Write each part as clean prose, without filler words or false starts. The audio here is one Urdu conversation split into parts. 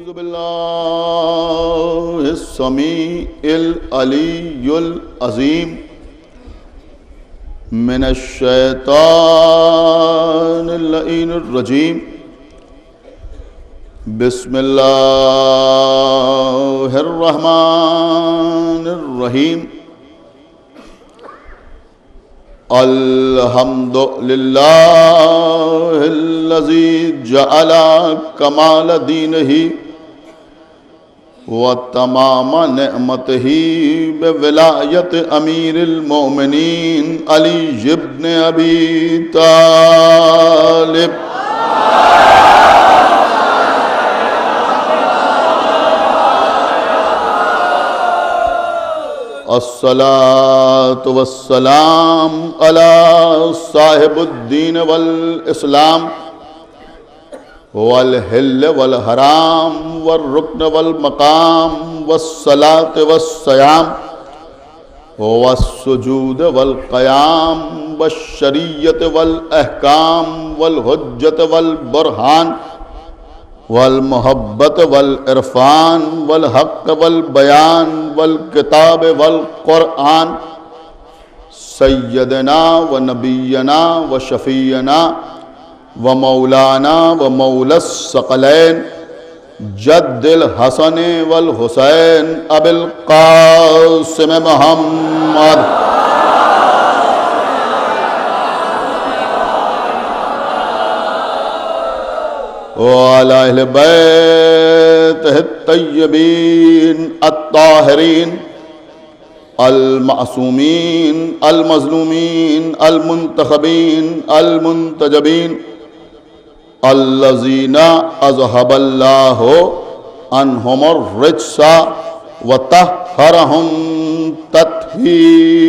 أعوذ بالله السميع العلي العظيم من الشيطان اللعين الرجيم بسم الله الرحمن الرحيم الحمد لله الذي جعل كمال دينه وتمام نعمته بولاية أمير المؤمنين علي بن أبي طالب الصلاة والسلام على صاحب الدين والإسلام والحل والحرام والركن والمقام والصلاة والصيام والسجود والقيام والشريعة والأحكام والحجة والبرهان والمحبت والعرفان والحق والبیان والکتاب والقرآن سیدنا و نبینا و شفیعنا و مولانا و مولا الثقلین جد الحسن والحسین ابی القاسم محمد وعلى أهل بيته الطيبين الطاهرين المعصومين المظلومين المنتخبين المنتجبين الذين أذهب الله عنهم الرجس وطهرهم تطهيرا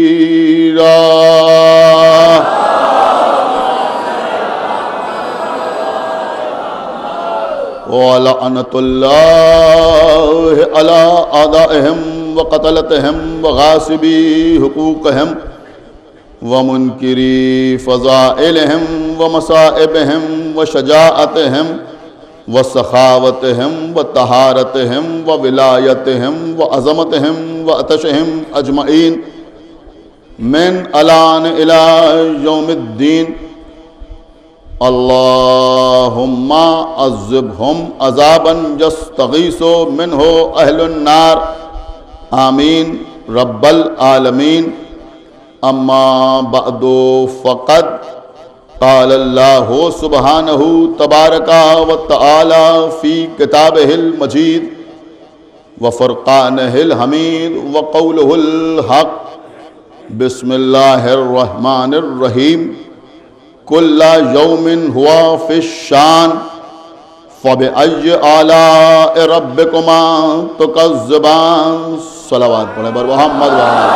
وَلَعْنَةُ اللَّهِ عَلَىٰ أَعْدَائِهِمْ وَقَتْلَتِهِمْ وَغَاصِبِي حُقُوقِهِمْ وَمُنْكِرِي فَضَائِلِهِمْ وَمَصَائِبِهِمْ وَشَجَاعَتِهِمْ وَسَخَاوَتِهِمْ وَطَهَارَتِهِمْ وَوِلَایَتِهِمْ وَعَظَمَتِهِمْ وَأَتَشِهِمْ أَجْمَعِينَ مِنْ الْآنِ إِلَىٰ يَوْمِ الدِّينِ اللهم عذبهم عذابا يستغيث منه اهل النار آمين رب العالمين اما بعد فقد قال الله سبحانه تبارك وتعالى في كتابه المجيد وفرقانه الحميد وقوله الحق بسم الله الرحمن الرحيم كل يوم هو في الشان فبأي آلاء ربكما تكذبان صلوات پڑھیں بر محمد وعلى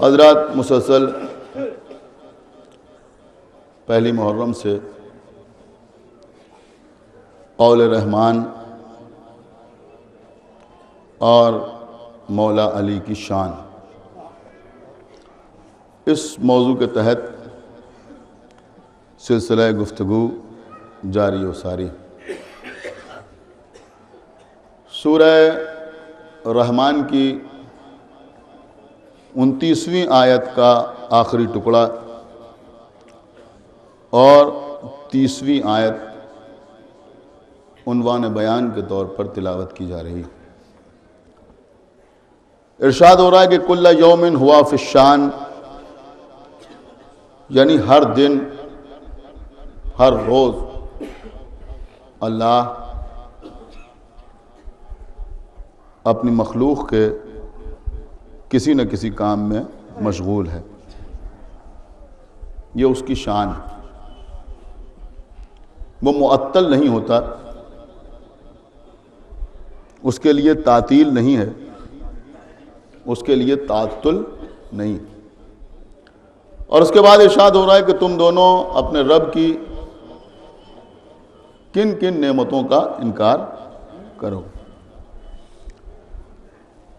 حضرات مسلسل پہلی محرم سے قول رحمان اور مولا علی کی شان اس موضوع کے تحت سلسلہ گفتگو جاری و ساری سورہ رحمان کی 29ویں آیت کا آخری ٹکڑا اور 30ویں آیت عنوان بیان کے طور پر تلاوت کی جا رہی ہے۔ ارشاد ہو رہا ہے کہ کل یوم ہوا فی الشان، یعنی ہر دن ہر روز اللہ اپنی مخلوق کے کسی نہ کسی کام میں مشغول ہے، یہ اس کی شان ہے، وہ معطل نہیں ہوتا، اس کے لیے تعطیل نہیں ہے، اس کے لیے تعطل نہیں۔ اور اس کے بعد ارشاد ہو رہا ہے کہ تم دونوں اپنے رب کی کن کن نعمتوں کا انکار کرو۔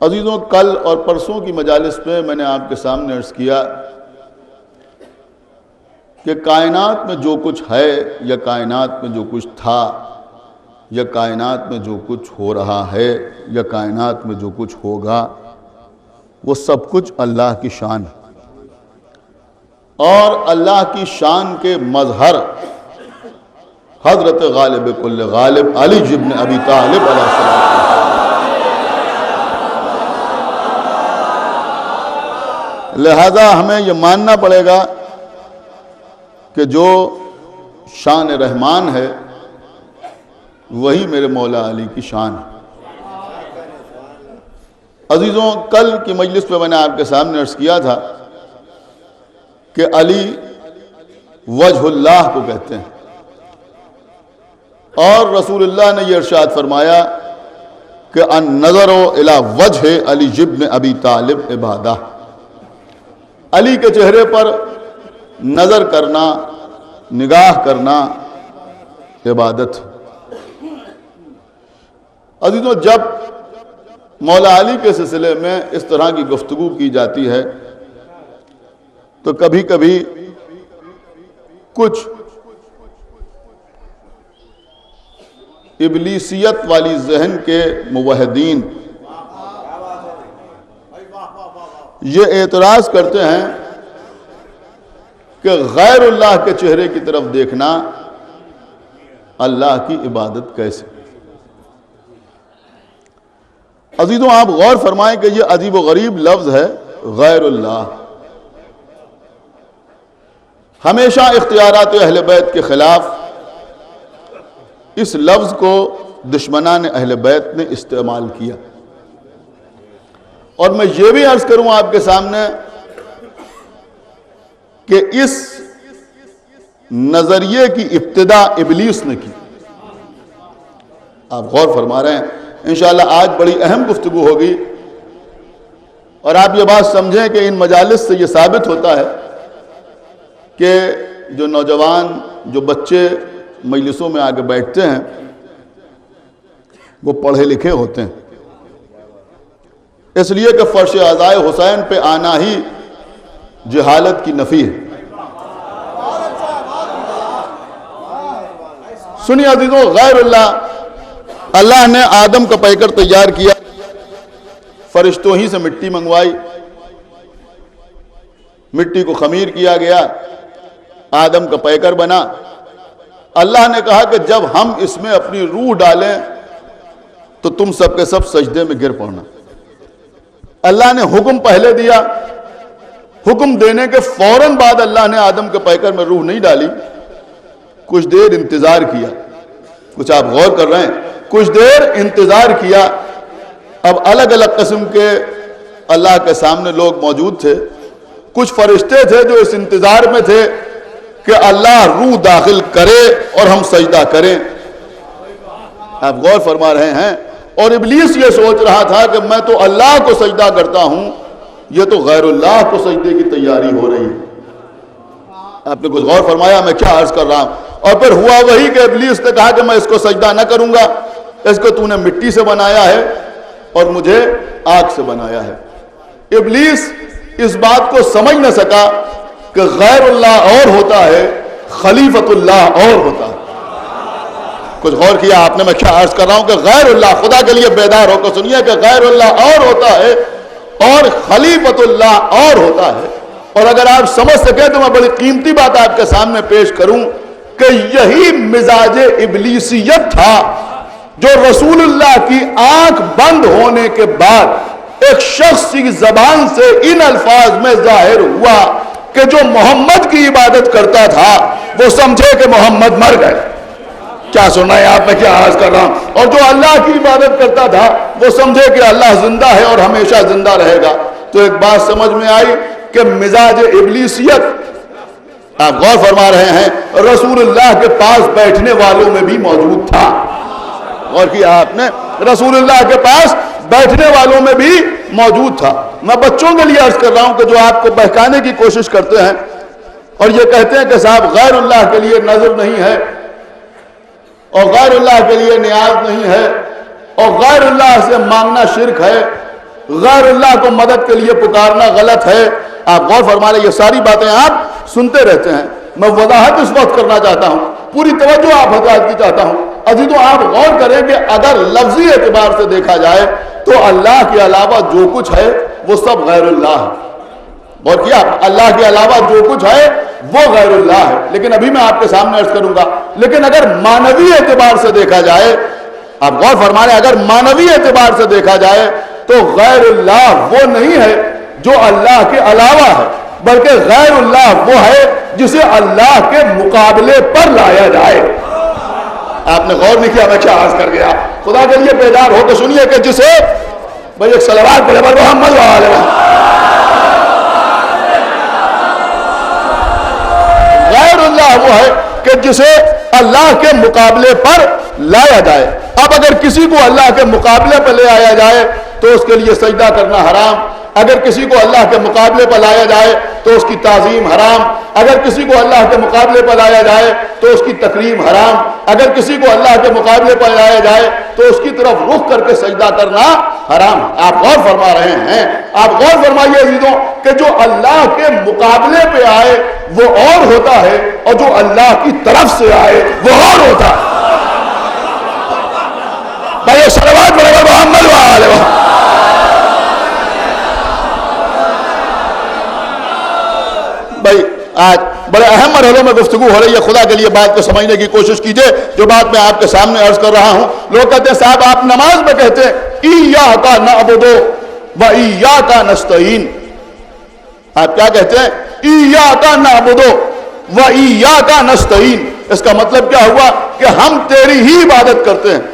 عزیزوں، کل اور پرسوں کی مجالس میں نے آپ کے سامنے عرض کیا کہ کائنات میں جو کچھ ہے یا کائنات میں جو کچھ تھا یا کائنات میں جو کچھ ہو رہا ہے یا کائنات میں جو کچھ ہوگا وہ سب کچھ اللہ کی شان ہے، اور اللہ کی شان کے مظہر حضرت غالب کل غالب علی ابن ابی طالب علیہ السلام، لہذا ہمیں یہ ماننا پڑے گا کہ جو شان رحمان ہے وہی میرے مولا علی کی شان ہے۔ عزیزوں، کل کی مجلس پہ میں نے آپ کے سامنے عرض کیا تھا کہ علی وجہ اللہ کو کہتے ہیں، اور رسول اللہ نے یہ ارشاد فرمایا کہ النظر الی وجہ علی ابن ابی طالب عبادہ، علی کے چہرے پر نظر کرنا، نگاہ کرنا عبادت۔ عزیزوں، جب مولا علی کے سلسلے میں اس طرح کی گفتگو کی جاتی ہے تو کبھی کبھی کچھ ابلیسیت والی ذہن کے موحدین یہ اعتراض کرتے ہیں کہ غیر اللہ کے چہرے کی طرف دیکھنا اللہ کی عبادت کیسے؟ عزیزوں، آپ غور فرمائیں کہ یہ عجیب و غریب لفظ ہے غیر اللہ۔ ہمیشہ اختیارات اہل بیت کے خلاف اس لفظ کو دشمنان اہل بیت نے استعمال کیا، اور میں یہ بھی عرض کروں آپ کے سامنے کہ اس نظریے کی ابتدا ابلیس نے کی۔ آپ غور فرما رہے ہیں، انشاءاللہ آج بڑی اہم گفتگو ہوگی، اور آپ یہ بات سمجھیں کہ ان مجالس سے یہ ثابت ہوتا ہے کہ جو نوجوان، جو بچے مجلسوں میں آگے بیٹھتے ہیں وہ پڑھے لکھے ہوتے ہیں، اس لیے کہ فرش عزائے حسین پہ آنا ہی جہالت کی نفی ہے۔ سنیے عزیزوں، غیر اللہ نے آدم کا پیکر تیار کیا، فرشتوں ہی سے مٹی منگوائی، مٹی کو خمیر کیا گیا، آدم کا پیکر بنا۔ اللہ نے کہا کہ جب ہم اس میں اپنی روح ڈالیں تو تم سب کے سب سجدے میں گر پڑنا۔ اللہ نے حکم پہلے دیا، حکم دینے کے فوراً بعد اللہ نے آدم کے پیکر میں روح نہیں ڈالی، کچھ دیر انتظار کیا۔ کچھ آپ غور کر رہے ہیں، کچھ دیر انتظار کیا۔ اب الگ الگ قسم کے اللہ کے سامنے لوگ موجود تھے، کچھ فرشتے تھے جو اس انتظار میں تھے کہ اللہ روح داخل کرے اور ہم سجدہ کریں۔ آپ غور فرما رہے ہیں، اور ابلیس یہ سوچ رہا تھا کہ میں تو اللہ کو سجدہ کرتا ہوں، یہ تو غیر اللہ کو سجدے کی تیاری ہو رہی ہے۔ آپ نے کچھ غور فرمایا میں کیا عرض کر رہا ہوں؟ اور پھر ہوا وہی کہ ابلیس نے کہا کہ میں اس کو سجدہ نہ کروں گا، اس کو تو نے مٹی سے بنایا ہے اور مجھے آگ سے بنایا ہے۔ ابلیس اس بات کو سمجھ نہ سکا کہ غیر اللہ اور ہوتا ہے، خلیفت اللہ اور ہوتا ہے۔ کچھ غور کیا آپ نے؟ میں کیا عرض کر رہا ہوں کہ غیر اللہ، خدا کے لیے بیدار ہو کر سنیے کہ غیر اللہ اور ہوتا ہے اور خلیفت اللہ اور ہوتا ہے۔ اور اگر آپ سمجھ سکیں تو میں بڑی قیمتی بات آپ کے سامنے پیش کروں کہ یہی مزاج ابلیسیت تھا جو رسول اللہ کی آنکھ بند ہونے کے بعد ایک شخص کی زبان سے ان الفاظ میں ظاہر ہوا کہ جو محمد کی عبادت کرتا تھا وہ سمجھے کہ محمد مر گئے۔ کیا سننا ہے آپ؟ میں کیا عرض کر رہا ہوں؟ اور جو اللہ کی عبادت کرتا تھا وہ سمجھے کہ اللہ زندہ ہے اور ہمیشہ زندہ رہے گا۔ تو ایک بات سمجھ میں آئی کہ مزاج ابلیسیت، آپ غور فرما رہے ہیں، رسول اللہ کے پاس بیٹھنے والوں میں بھی موجود تھا۔ غور کیا آپ نے؟ رسول اللہ کے پاس بیٹھنے والوں میں بھی موجود تھا۔ میں بچوں کے لیے عرض کر رہا ہوں کہ جو آپ کو بہکانے کی کوشش کرتے ہیں اور یہ کہتے ہیں کہ صاحب غیر اللہ کے لیے نظر نہیں ہے اور غیر اللہ کے لیے نیاز نہیں ہے اور غیر اللہ سے مانگنا شرک ہے، غیر اللہ کو مدد کے لیے پکارنا غلط ہے۔ آپ غور فرما لیں، یہ ساری باتیں آپ سنتے رہتے ہیں، میں وضاحت اس وقت کرنا چاہتا ہوں, پوری توجہ آپ حضرات کی چاہتا ہوں. عزیزوں آپ غور کریں کہ اگر لفظی اعتبار سے دیکھا جائے تو اللہ کے علاوہ جو کچھ ہے وہ سب غیر اللہ ہے. غور کیا, اللہ کے علاوہ جو کچھ ہے وہ غیر اللہ ہے. لیکن ابھی میں آپ کے سامنے عرض کروں گا, لیکن اگر معنوی اعتبار سے دیکھا جائے, آپ غور فرما رہے ہیں, اگر معنوی اعتبار سے دیکھا جائے تو غیر اللہ وہ نہیں ہے جو اللہ کے علاوہ ہے, بلکہ غیر اللہ وہ ہے جسے اللہ کے مقابلے پر لایا جائے. آپ نے غور نہیں کیا میں کیا عرض کر گیا. خدا کے لیے بیدار ہو تو سنیے کہ جسے بھائی ایک صلوات پڑھے پر محمد وعلیہ غیر اللہ وہ ہے کہ جسے اللہ کے مقابلے پر لایا جائے. اب اگر کسی کو اللہ کے مقابلے پر لے آیا جائے تو اس کے لیے سجدہ کرنا حرام, اگر کسی کو اللہ کے مقابلے پر لایا جائے تو اس کی تعظیم حرام, اگر کسی کو اللہ کے مقابلے پر لایا جائے تو اس کی تکریم حرام, اگر کسی کو اللہ کے مقابلے پر لایا جائے تو اس کی طرف رخ کر کے سجدہ کرنا حرام. آپ غور فرما رہے ہیں, آپ غور فرمائیے عزیزوں کہ جو اللہ کے مقابلے پہ آئے وہ اور ہوتا ہے اور جو اللہ کی طرف سے آئے وہ اور ہوتا ہے. بھائی صلوات پڑھے محمد وعلیہ بھائی آج بڑے اہم مرحلوں میں گفتگو ہو رہی ہے. خدا کے لیے بات کو سمجھنے کی کوشش کیجئے جو بات میں آپ کے سامنے عرض کر رہا ہوں. لوگ کہتے ہیں صاحب آپ نماز میں کہتے ہیں ایاک نعبد و ایاک نستعین. آپ کیا کہتے ہیں؟ ایاک نعبد و ایاک نستعین. اس کا مطلب کیا ہوا کہ ہم تیری ہی عبادت کرتے ہیں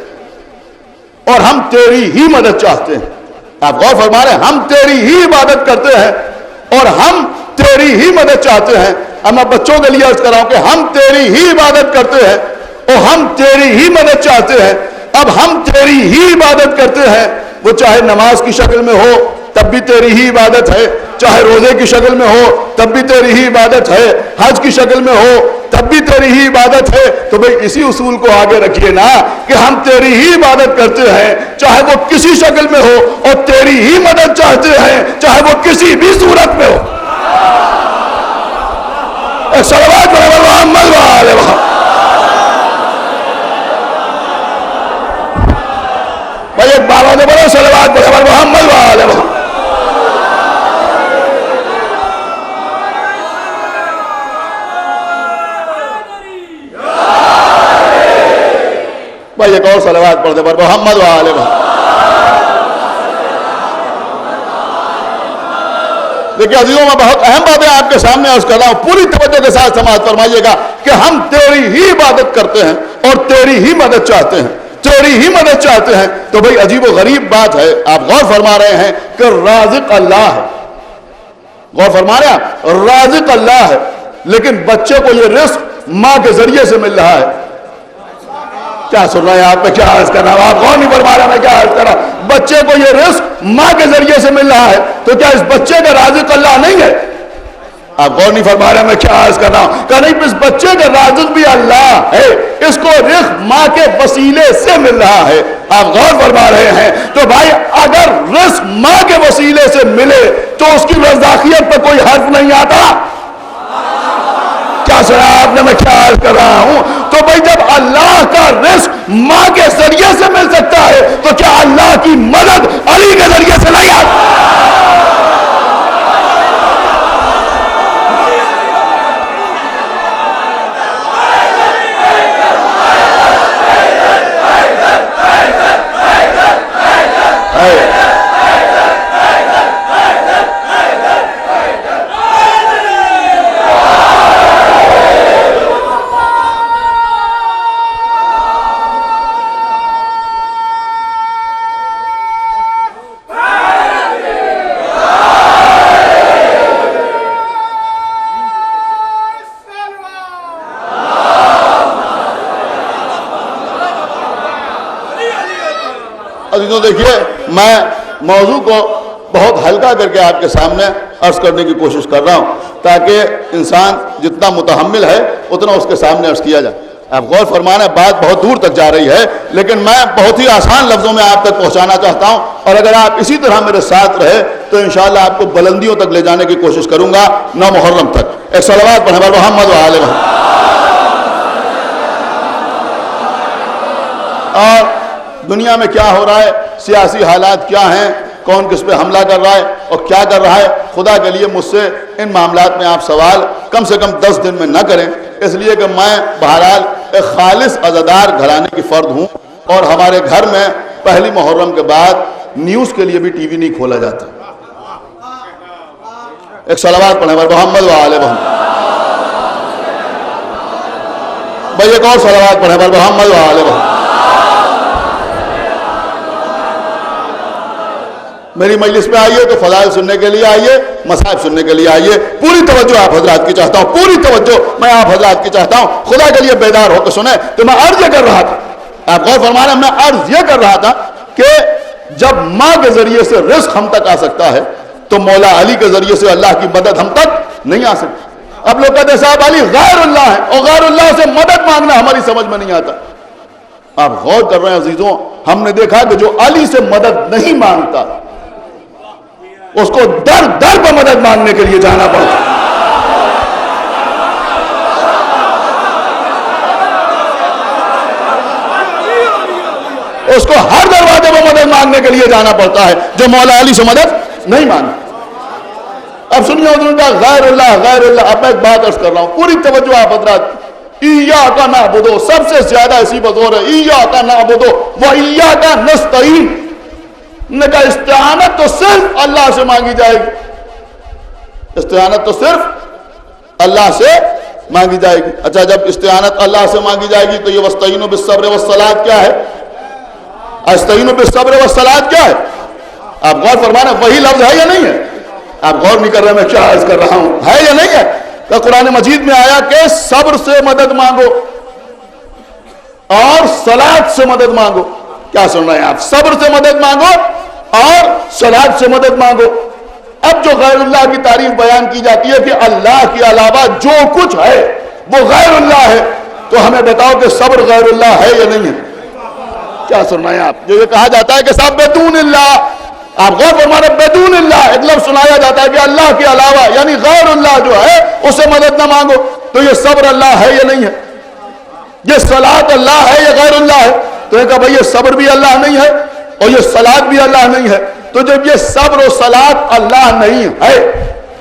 اور ہم تیری ہی مدد چاہتے ہیں. آپ غور فرما رہے ہیں, ہم تیری ہی عبادت کرتے ہیں اور ہم تیری ہی مدد چاہتے ہیں. اب میں بچوں کے لیے عرض کر رہا ہوں کہ ہم تیری ہی عبادت کرتے ہیں اور ہم تیری ہی مدد چاہتے ہیں. اب ہم تیری ہی عبادت کرتے ہیں, وہ چاہے نماز کی شکل میں ہو تب بھی تیری ہی عبادت ہے, چاہے روزے کی شکل میں ہو تب بھی تیری ہی عبادت ہے, حج کی شکل میں ہو تب بھی تیری ہی عبادت ہے. تو بھئی اسی اصول کو آگے رکھیے نا کہ ہم تیری ہی عبادت کرتے ہیں چاہے وہ کسی شکل میں ہو اور تیری ہی مدد چاہتے ہیں چاہے وہ کسی بھی صورت میں ہو. ایک صلوات پڑھے محمد وعلیہ بھائی ایک بابا نے بڑا صلوات پڑھے محمد وعلیہ. بھائی ایک اور صلوات پڑھ دے پر محمد وعلیہ. دیکھیں عزیزوں میں بہت اہم باتیں آپ کے سامنے عرض کر رہا ہوں, پوری توجہ کے ساتھ سماعت فرمائیے گا کہ ہم تیری ہی عبادت کرتے ہیں اور تیری ہی مدد چاہتے ہیں, تیری ہی مدد چاہتے ہیں. تو بھئی عجیب و غریب بات ہے, آپ غور فرما رہے ہیں کہ رازق اللہ ہے, غور فرما رہے ہیں رازق اللہ ہے, لیکن بچے کو یہ رزق ماں کے ذریعے سے مل رہا ہے. کیا سن رہے ہیں آپ؟ میں کیا عرض کر رہا ہوں, آپ غور نہیں فرما رہے, میں کیا عرض کر رہا ہوں. بچے کو یہ رزق ماں کے ذریعے سے مل رہا ہے, تو کیا اس بچے کا رازق اللہ نہیں ہے؟ آپ غور نہیں فرما رہے, میں کیا عرض کر رہا ہوں. کہ نہیں, اس بچے کا رازق بھی اللہ ہے, اس کو رزق ماں کے وسیلے سے مل رہا ہے. آپ غور فرما رہے ہیں. تو بھائی اگر رزق ماں کے وسیلے سے ملے تو اس کی رزاقیت پر کوئی حرف نہیں آتا. کیا سنا آپ نے, میں کیا عرض کر رہا ہوں. تو بھئی جب اللہ کا رزق ماں کے ذریعے سے مل سکتا ہے تو کیا اللہ کی مدد علی کے ذریعے سے نہیں آتی؟ عزیزوں دیکھیے, میں موضوع کو بہت ہلکا کر کے آپ کے سامنے عرض کرنے کی کوشش کر رہا ہوں تاکہ انسان جتنا متحمل ہے اتنا اس کے سامنے عرض کیا جائے. آپ غور فرمانا، بات بہت دور تک جا رہی ہے لیکن میں بہت ہی آسان لفظوں میں آپ تک پہنچانا چاہتا ہوں، اور اگر آپ اسی طرح میرے ساتھ رہے تو انشاءاللہ آپ کو بلندیوں تک لے جانے کی کوشش کروں گا، 9 محرم تک۔ ایک صلوات پڑھیں محمد و آل محمد۔ اور دنیا میں کیا ہو رہا ہے، سیاسی حالات کیا ہیں، کون کس پہ حملہ کر رہا ہے اور کیا کر رہا ہے، خدا کے لیے مجھ سے ان معاملات میں آپ سوال کم سے کم 10 دن میں نہ کریں، اس لیے کہ میں بہرحال ایک خالص عزادار گھرانے کی فرد ہوں، اور ہمارے گھر میں پہلی محرم کے بعد نیوز کے لیے بھی ٹی وی نہیں کھولا جاتا۔ ایک صلوات پڑھیں محمد و آل محمد۔ بھائی ایک اور صلوات پڑھیں محمد و آل محمد۔ میری مجلس میں آئیے تو فضائل سننے کے لیے آئیے، مصائب سننے کے لیے آئیے، پوری توجہ آپ حضرات کی چاہتا ہوں، پوری توجہ میں آپ حضرات کی چاہتا ہوں، خدا کے لیے بیدار ہو کے سنیں۔ تو میں عرض یہ کر رہا تھا، آپ غور فرمانا، میں عرض یہ کر رہا تھا کہ جب ماں کے ذریعے سے رزق ہم تک آ سکتا ہے تو مولا علی کے ذریعے سے اللہ کی مدد ہم تک نہیں آ سکتی۔ اب لوگ کہتے ہیں صاحب علی غیر اللہ ہے، اور غیر اللہ سے مدد مانگنا ہماری سمجھ میں نہیں آتا۔ آپ غور کر رہے ہیں عزیزوں، ہم نے دیکھا کہ جو علی سے مدد نہیں مانگتا اس کو در در پر مدد مانگنے کے لیے جانا پڑتا۔ اس کو ہر دروازے پر مدد مانگنے کے لیے جانا پڑتا ہے جو مولا علی سے مدد نہیں مانگتا۔ اب سنیے حضور کا غیر اللہ غیر اللہ۔ اب میں ایک بات عرض کر رہا ہوں، پوری توجہ آپ حضرات، ایاک نعبد، سب سے زیادہ اسی پر زور ہے، ایاک نعبد و ایاک نستعین۔ نے کہا استعانت تو صرف اللہ سے مانگی جائے گی، استعانت تو صرف اللہ سے مانگی جائے گی۔ اچھا جب استعانت اللہ سے مانگی جائے گی تو یہ وستعینوا بالصبر والصلاۃ کیا ہے؟ استعینوا بالصبر والصلاۃ کیا ہے؟ آپ غور فرمانا، وہی لفظ ہے یا نہیں ہے؟ آپ غور نہیں کر رہے، میں کیا عرض کر رہا ہوں، ہے یا نہیں ہے؟ تو قرآن مجید میں آیا کہ صبر سے مدد مانگو اور صلاۃ سے مدد مانگو۔ کیا سن رہے ہیں آپ؟ صبر سے مدد مانگو اور صلاۃ سے مدد مانگو۔ اب جو غیر اللہ کی تعریف بیان کی جاتی ہے کہ اللہ کے علاوہ جو کچھ ہے وہ غیر اللہ ہے، تو ہمیں بتاؤ کہ صبر غیر اللہ ہے یا نہیں ہے؟ کیا سن رہے ہیں آپ؟ جو یہ کہا جاتا ہے کہ صاحب بدون اللہ، آپ غور فرمائیں، بدون اللہ ایک لفظ سنایا جاتا ہے کہ اللہ کے علاوہ یعنی غیر اللہ جو ہے اس سے مدد نہ مانگو، تو یہ صبر اللہ ہے یا نہیں ہے؟ یہ صلاۃ اللہ ہے یا غیر اللہ ہے؟ تو یہ کہا بھئی یہ صبر بھی اللہ نہیں ہے اور یہ صلاۃ بھی اللہ نہیں ہے۔ تو جب یہ صبر و صلاۃ اللہ نہیں ہے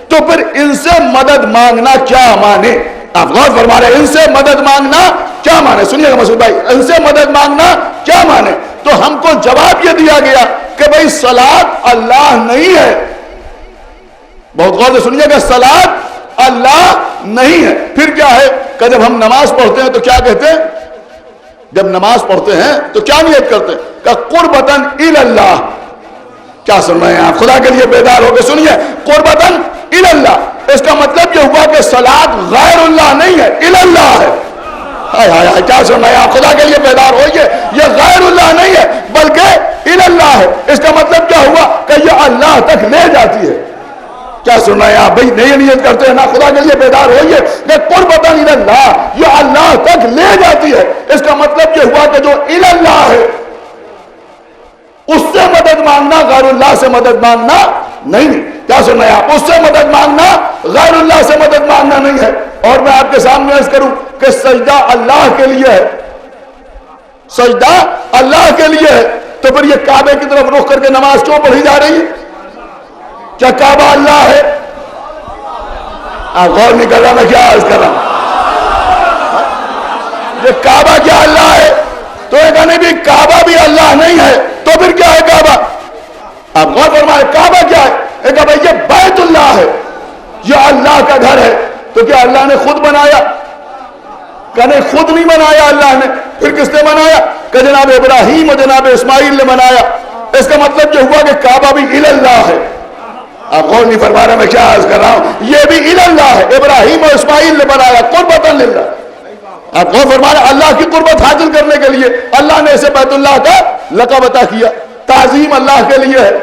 تو پھر ان سے مدد مانگنا کیا مانے؟ آپ غور فرما رہے ہیں، ان سے مدد مانگنا کیا مانے؟ سنیے گا مسعود بھائی، ان سے مدد مانگنا کیا مانے؟ تو ہم کو جواب یہ دیا گیا کہ بھئی صلاۃ اللہ نہیں ہے۔ بہت غور سے سنیے گا، صلاۃ اللہ نہیں ہے۔ پھر کیا ہے کہ جب ہم نماز پڑھتے ہیں تو کیا کہتے ہیں؟ جب نماز پڑھتے ہیں تو کیا نیت کرتے ہیں؟ کہ قربتاً الی اللہ۔ کیا سن رہے ہیں آپ؟ خدا کے لیے بیدار ہو کے سنیے، قربتاً الی اللہ، اس کا مطلب یہ ہوا کہ صلاۃ غیر اللہ نہیں ہے، الی اللہ ہے۔ ہائے ہائے ہائے، کیا سن رہے ہیں آپ؟ خدا کے لیے بیدار ہوئیے، یہ غیر اللہ نہیں ہے بلکہ الی اللہ ہے۔ اس کا مطلب کیا ہوا کہ یہ اللہ تک لے جاتی ہے۔ کیا سن رہے ہیں آپ؟ بھائی نئی نیت کرتے ہیں نا، خدا کے لیے بیدار ہوئیے کہ قربتاً الی اللہ، یہ اللہ تک لے جاتی ہے۔ اس کا مطلب یہ ہوا کہ جو الی اللہ ہے اس سے مدد مانگنا غیر اللہ سے مدد مانگنا نہیں۔ کیا سن رہے ہیں آپ؟ اس سے مدد مانگنا غیر اللہ سے مدد مانگنا نہیں ہے۔ اور میں آپ کے سامنے عرض کروں کہ سجدہ اللہ کے لیے ہے، سجدہ اللہ کے لیے ہے، تو پھر یہ کعبے کی طرف رخ کر کے نماز کیوں پڑھی جا رہی ہے؟ کیا کعبہ اللہ ہے؟ آپ غور نہیں کر رہا، میں کیا عرض کر رہا ہوں؟ یہ کعبہ کیا اللہ ہے؟ تو یہ کہنے بھی کعبہ بھی اللہ نہیں ہے، تو پھر کیا ہے کعبہ؟ آپ غور فرمائیں، کعبہ کیا ہے؟ یہ کہا بھائی یہ بیت اللہ ہے، یہ اللہ کا گھر ہے۔ تو کیا اللہ نے خود بنایا؟ کہ نہیں، خود نہیں بنایا اللہ نے۔ پھر کس نے بنایا؟ کہ جناب ابراہیم اور جناب اسماعیل نے بنایا۔ اس کا مطلب یہ ہوا کہ کعبہ بھی الی اللہ ہے۔ آپ غور نہیں فرما رہے، میں کیا عرض کر رہا ہوں؟ یہ بھی الی اللہ ہے، ابراہیم اور اسماعیل نے بنایا، قربتاً للہ۔ آپ غور فرما رہے، اللہ کی قربت حاصل کرنے کے لیے اللہ نے اسے بیت اللہ کا لقب عطا کیا۔ تعظیم اللہ کے لیے ہے،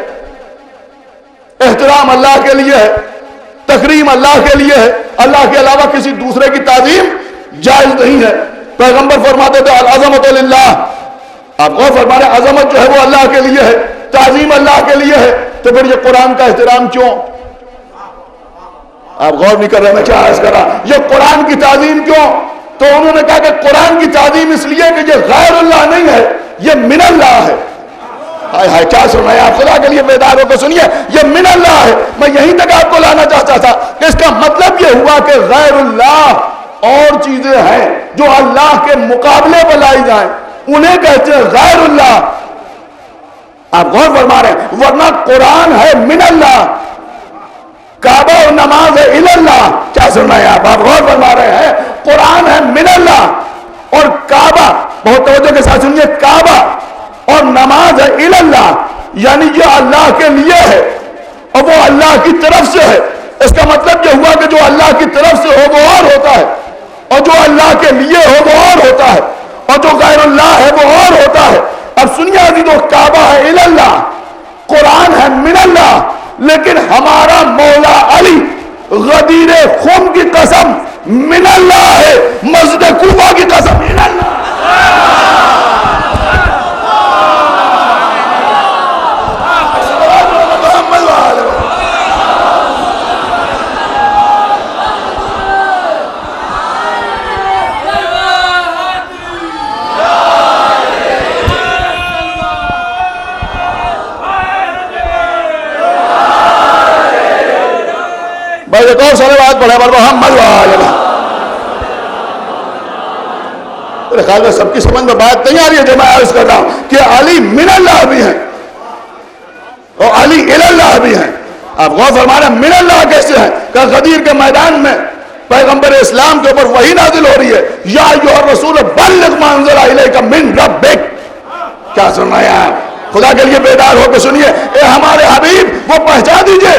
احترام اللہ کے لیے ہے، تکریم اللہ کے لیے ہے، اللہ کے علاوہ کسی دوسرے کی تعظیم جائز نہیں ہے۔ پیغمبر فرماتے تھے العظمت للہ. آپ غور فرما رہے ہیں عظمت جو ہے وہ اللہ کے لیے ہے, تعظیم اللہ کے لیے ہے, تو پھر یہ قرآن کا احترام کیوں؟ آپ غور نہیں کر رہے, میں کیا عرض کر رہا, یہ قرآن کی تعظیم کیوں؟ تو انہوں نے کہا کہ قرآن کی تعظیم اس لیے کہ یہ غیر اللہ نہیں ہے, یہ من اللہ ہے. ہائے ہائے کیا سنایا آپ, خدا کے لیے بیدار ہو کے سنیے, یہ من اللہ ہے. میں یہیں تک آپ کو لانا چاہتا تھا کہ اس کا مطلب یہ ہوا کہ غیر اللہ اور چیزیں ہیں جو اللہ کے مقابلے پر لائی جائیں, انہیں کہتے ہیں غیر اللہ. آپ غور فرما رہے ہیں, ورنہ قرآن ہے من اللہ, کعبہ اور نماز ہے الی اللہ. کیا سن رہے ہیں آپ غور فرما رہے ہیں, قرآن ہے من اللہ اور کعبہ, بہت توجہ کے ساتھ سنیے, کعبہ اور نماز ہے الی اللہ, یعنی یہ اللہ کے لیے ہے اور وہ اللہ کی طرف سے ہے. اس کا مطلب یہ ہوا کہ جو اللہ کی طرف سے ہو وہ اور ہوتا ہے, اور جو اللہ کے لیے ہو وہ اور ہوتا ہے, اور جو غیر اللہ ہے وہ اور ہوتا ہے. اب سنیے عزیزو, کعبہ ہے الی اللہ, قرآن ہے من اللہ, لیکن ہمارا مولا علی غدیر خم کی قسم من اللہ ہے, مسجد کوفہ کی قسم من اللہ. بھائی ایک اور صلوات پڑھے پر محمد میرے خیال میں سب کی سمجھ میں بات نہیں آ رہی ہے جو میں عرض کر رہا ہوں کہ علی من اللہ بھی ہیں اور علی الی اللہ بھی ہیں. آپ غور فرما رہے ہیں من اللہ کیسے ہیں, کہ غدیر کے میدان میں پیغمبر اسلام کے اوپر وحی نازل ہو رہی ہے, یا ایھا الرسول بلغ ما انزل الیک من ربک. کیا سن رہے ہیں آپ, خدا کے لیے بیدار ہو کے سنیے, اے ہمارے حبیب وہ پہنچا دیجئے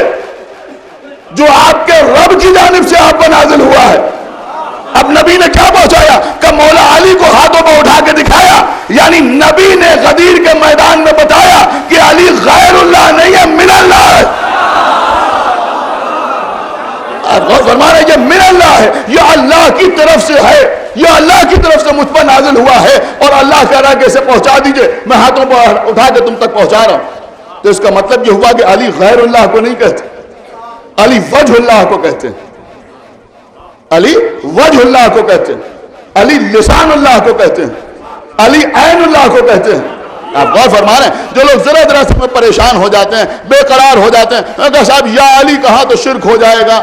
جو آپ کے رب کی جانب سے آپ کو نازل ہوا ہے. اب نبی نے کیا پہنچایا کہ مولا علی کو ہاتھوں پہ اٹھا کے دکھایا, یعنی نبی نے غدیر کے میدان میں بتایا کہ علی غیر اللہ نہیں ہے, من اللہ ہے. آپ غور فرما رہے ہیں, یہ من اللہ ہے, یہ اللہ کی طرف سے ہے, یہ اللہ کی طرف سے مجھ پر نازل ہوا ہے, اور اللہ کہہ رہا ہے کہ اسے پہنچا دیجئے, میں ہاتھوں پر اٹھا کے تم تک پہنچا رہا ہوں. تو اس کا مطلب یہ ہوا کہ علی غیر اللہ کو نہیں کہتے, علی وجہ اللہ کو کہتے ہیں, علی وجہ اللہ کو کہتے ہیں, علی لسان اللہ کو کہتے ہیں, علی عین اللہ کو کہتے ہیں. آپ غور فرما رہے ہیں, جو لوگ ذرا ذرا سے میں پریشان ہو جاتے ہیں, بے قرار ہو جاتے ہیں, اگر صاحب یا علی کہا تو شرک ہو جائے گا.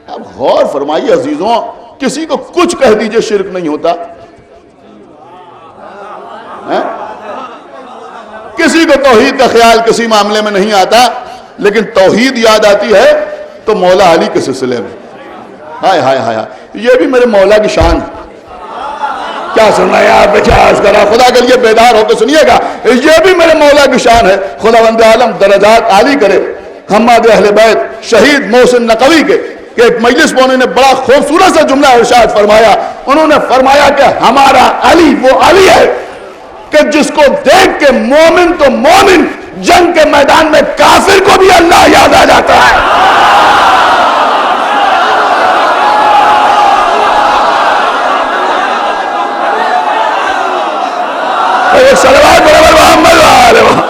اب غور فرمائیے عزیزوں, کسی کو کچھ کہہ دیجئے شرک نہیں ہوتا, کسی کو توحید کا خیال کسی معاملے میں نہیں آتا, لیکن توحید یاد آتی ہے تو مولا علی کے سلسلے میں. ہائے ہائے ہائے, یہ بھی میرے مولا کی شان ہے. کیا سننا ہے آپ, کیا عرض کر رہا, خدا کے لیے بیدار ہو کے سنیے گا, یہ بھی میرے مولا کی شان ہے. خداوند عالم درجات عالی کرے حماد اہل بیت شہید محسن نقوی کے, کہ ایک مجلس میں انہوں نے بڑا خوبصورت سے جملہ ارشاد فرمایا. انہوں نے فرمایا کہ ہمارا علی وہ علی ہے کہ جس کو دیکھ کے مومن تو مومن, جنگ کے میدان میں کافر کو بھی اللہ یاد آ جاتا ہے. ایک صلوات برابر محمد وآلہ محمد.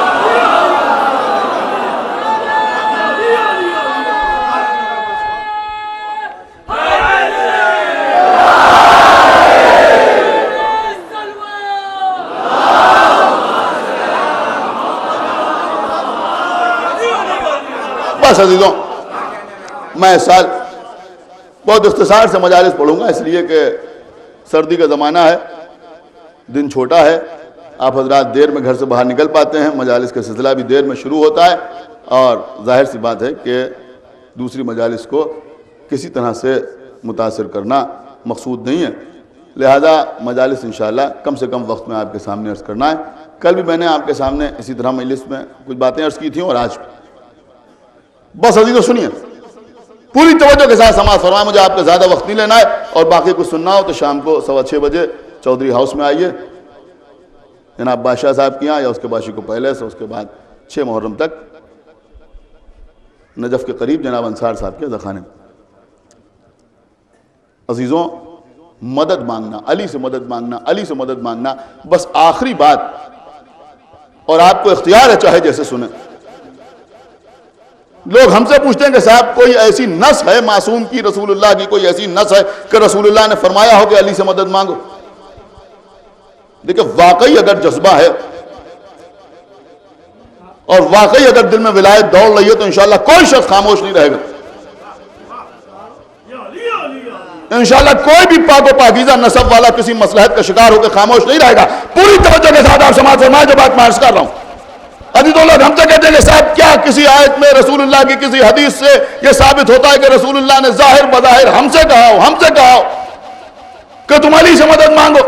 عزیزوں, میں اس سال بہت اختصار سے مجالس پڑھوں گا, اس لیے کہ سردی کا زمانہ ہے, دن چھوٹا ہے, آپ حضرات دیر میں گھر سے باہر نکل پاتے ہیں, مجالس کا سلسلہ بھی دیر میں شروع ہوتا ہے, اور ظاہر سی بات ہے کہ دوسری مجالس کو کسی طرح سے متاثر کرنا مقصود نہیں ہے, لہذا مجالس انشاءاللہ کم سے کم وقت میں آپ کے سامنے عرض کرنا ہے. کل بھی میں نے آپ کے سامنے اسی طرح مجلس میں کچھ باتیں عرض کی تھیں, اور آج بس عزیزو سنیے, پوری توجہ کے ساتھ سماعت فرمائیں, مجھے آپ کا زیادہ وقت نہیں لینا ہے, اور باقی کچھ سننا ہو تو شام کو 6:15 بجے چودھری ہاؤس میں آئیے, جناب بادشاہ صاحب کی یہاں, یا اس کے بادشاہ کو پہلے سے, اس کے بعد 6 محرم تک نجف کے قریب جناب انصار صاحب کے زخانے. عزیزوں, مدد مانگنا، علی سے مدد مانگنا، علی سے مدد مانگنا. بس آخری بات، اور آپ کو اختیار ہے چاہے جیسے سنیں. لوگ ہم سے پوچھتے ہیں کہ صاحب کوئی ایسی نص ہے معصوم کی، رسول اللہ کی کوئی ایسی نص ہے کہ رسول اللہ نے فرمایا ہو کہ علی سے مدد مانگو؟ دیکھیں واقعی اگر جذبہ ہے اور واقعی اگر دل میں ولایت دوڑ رہی ہے تو انشاءاللہ کوئی شخص خاموش نہیں رہے گا. انشاءاللہ کوئی بھی پاک و پاکیزہ نسب والا کسی مصلحت کا شکار ہو کے خاموش نہیں رہے گا. پوری توجہ کے ساتھ آپ سماعت فرمائیں جو بات میں عرض کر رہا ہوں. ابھی تو لوگ ہم سے کہتے ہیں کہ صاحب کیا کسی آیت میں رسول اللہ کی کسی حدیث سے یہ ثابت ہوتا ہے کہ رسول اللہ نے ظاہر بظاہر ہم سے کہا ہو کہ تم علی سے مدد مانگو؟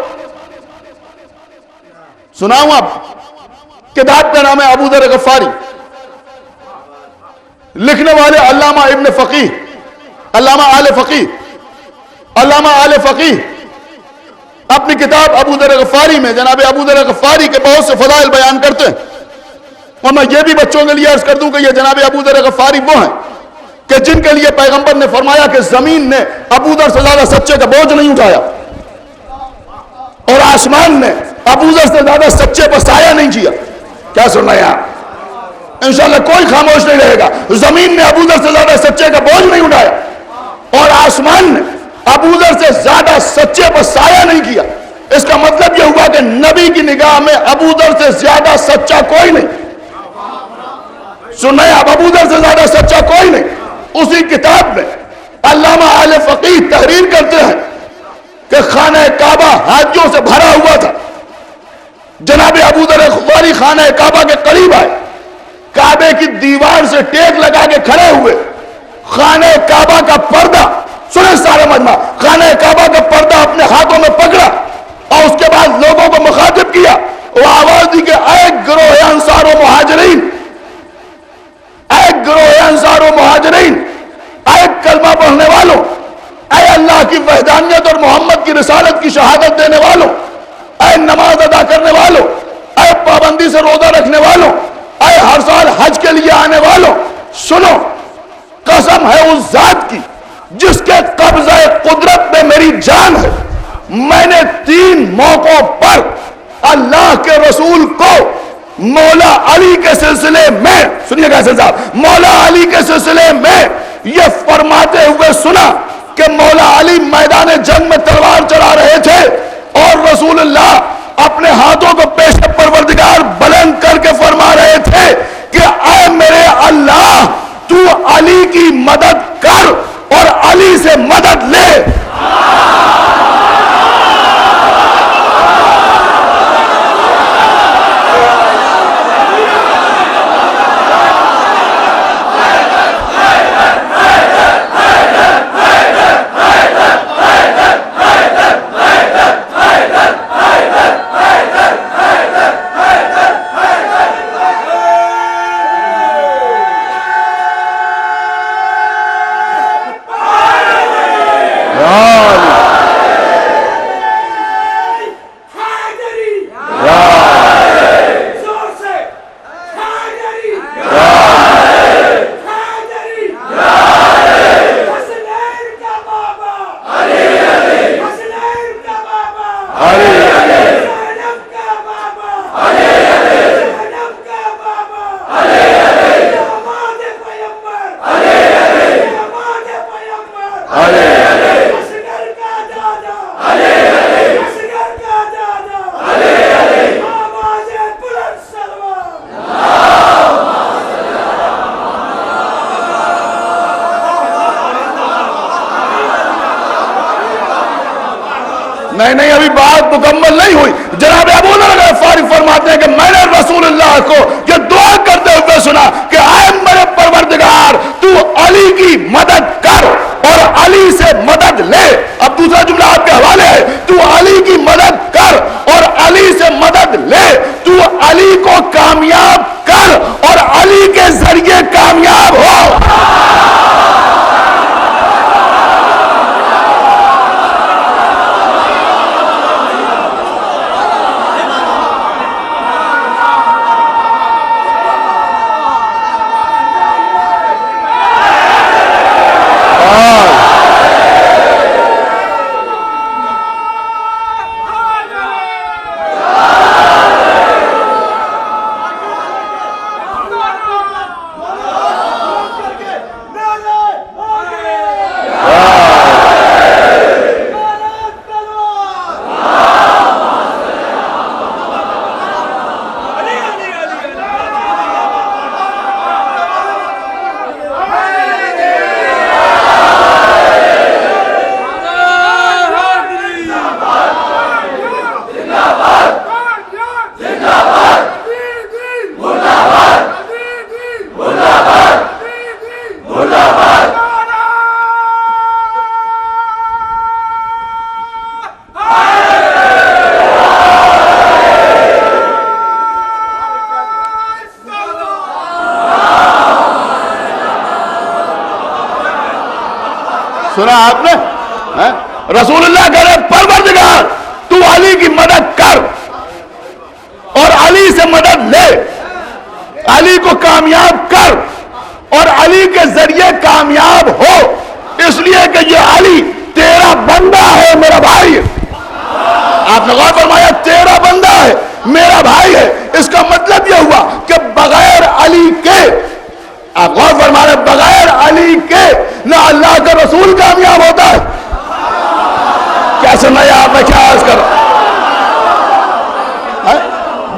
سناؤں آپ. کتاب کا نام ہے ابوذر غفاری، لکھنے والے علامہ ابن فقیہ، علامہ آل فقیہ اپنی کتاب ابوذر غفاری میں جناب ابوذر غفاری کے بہت سے فضائل بیان کرتے ہیں. اور میں یہ بھی بچوں کے لیے عرض کر دوں کہ یہ جناب ابوذر غفاری وہ ہیں کہ جن کے لیے پیغمبر نے فرمایا کہ زمین نے ابوذر سے زیادہ سچے کا بوجھ نہیں اٹھایا اور آسمان نے ابوذر سے زیادہ سچے پر سایہ نہیں کیا. کیا سن رہے ہیں آپ؟ انشاءاللہ کوئی خاموش نہیں رہے گا. زمین نے ابوذر سے زیادہ سچے کا بوجھ نہیں اٹھایا اور آسمان نے ابوذر سے زیادہ سچے پر سایہ نہیں کیا. اس کا مطلب یہ ہوا کہ نبی کی نگاہ میں ابوذر سے زیادہ سچا کوئی نہیں. سن رہے ہیں آپ؟ ابوذر سے زیادہ سچا کوئی نہیں. اسی کتاب میں علامہ آل فقیہ تحریر کرتے ہیں کہ خانہ کعبہ حاجیوں سے بھرا ہوا تھا. جناب ابوذر غفاری خانہ کعبہ کے قریب آئے، کعبے کی دیوار سے ٹیک لگا کے کھڑے ہوئے. خانہ کعبہ کا پردہ، سنیں سارے مجمع، خانہ کعبہ کا پردہ اپنے ہاتھوں میں پکڑا اور اس کے بعد لوگوں کو مخاطب کیا. وہ آواز دی کہ اے گروہ انصار و مہاجرین، اے گروہ انصار و مہاجرین، اے کلمہ پڑھنے والوں، اے اللہ کی وحدانیت اور محمد کی رسالت کی شہادت دینے والوں، اے نماز ادا کرنے والوں، اے پابندی سے روزہ رکھنے والوں، اے ہر سال حج کے لیے آنے والوں، سنو، قسم ہے اس ذات کی جس کے قبضہ قدرت میں میری جان ہے، میں نے 3 موقعوں پر اللہ کے رسول کو مولا علی کے سلسلے میں، سنیے گا حسن صاحب، مولا علی کے سلسلے میں یہ فرماتے ہوئے سنا کہ مولا علی میدان جنگ میں تلوار چلا رہے تھے اور رسول اللہ اپنے ہاتھوں کو پیش پروردگار بلند کر کے فرما رہے تھے کہ اے میرے اللہ تو علی کی مدد کر اور علی سے مدد لے. نہیں ابھی بات مکمل نہیں ہوئی. جناب ابوذر غفاری فرماتے ہیں کہ میں نے رسول اللہ کو یہ دعا کرتے ہوئے سنا کہ اے میرے پروردگار تو علی کی مدد کر اور علی سے مدد لے. اب دوسرا جملہ آپ کے حوالے ہے، تو علی کی مدد کر اور علی سے مدد لے، تو علی کو کامیاب کر اور علی کے ذریعے کامیاب ہو. سنا آپ نے؟ رسول اللہ کہہ رہے پروردگار تو علی کی مدد کر اور علی سے مدد لے، علی کو کامیاب کر اور علی کے ذریعے کامیاب ہو، اس لیے کہ یہ علی تیرا بندہ ہے، میرا بھائی ہے۔ آپ نے غور فرمایا تیرا بندہ ہے، میرا بھائی ہے، اس کا مطلب یہ ہوا کہ بغیر علی کے، آپ غور فرما رہے بغیر علی کے نہ اللہ کا رسول کامیاب ہوتا ہے۔ کیا سمجھا آپ؟ میں کیا عرض کر رہا ہوں؟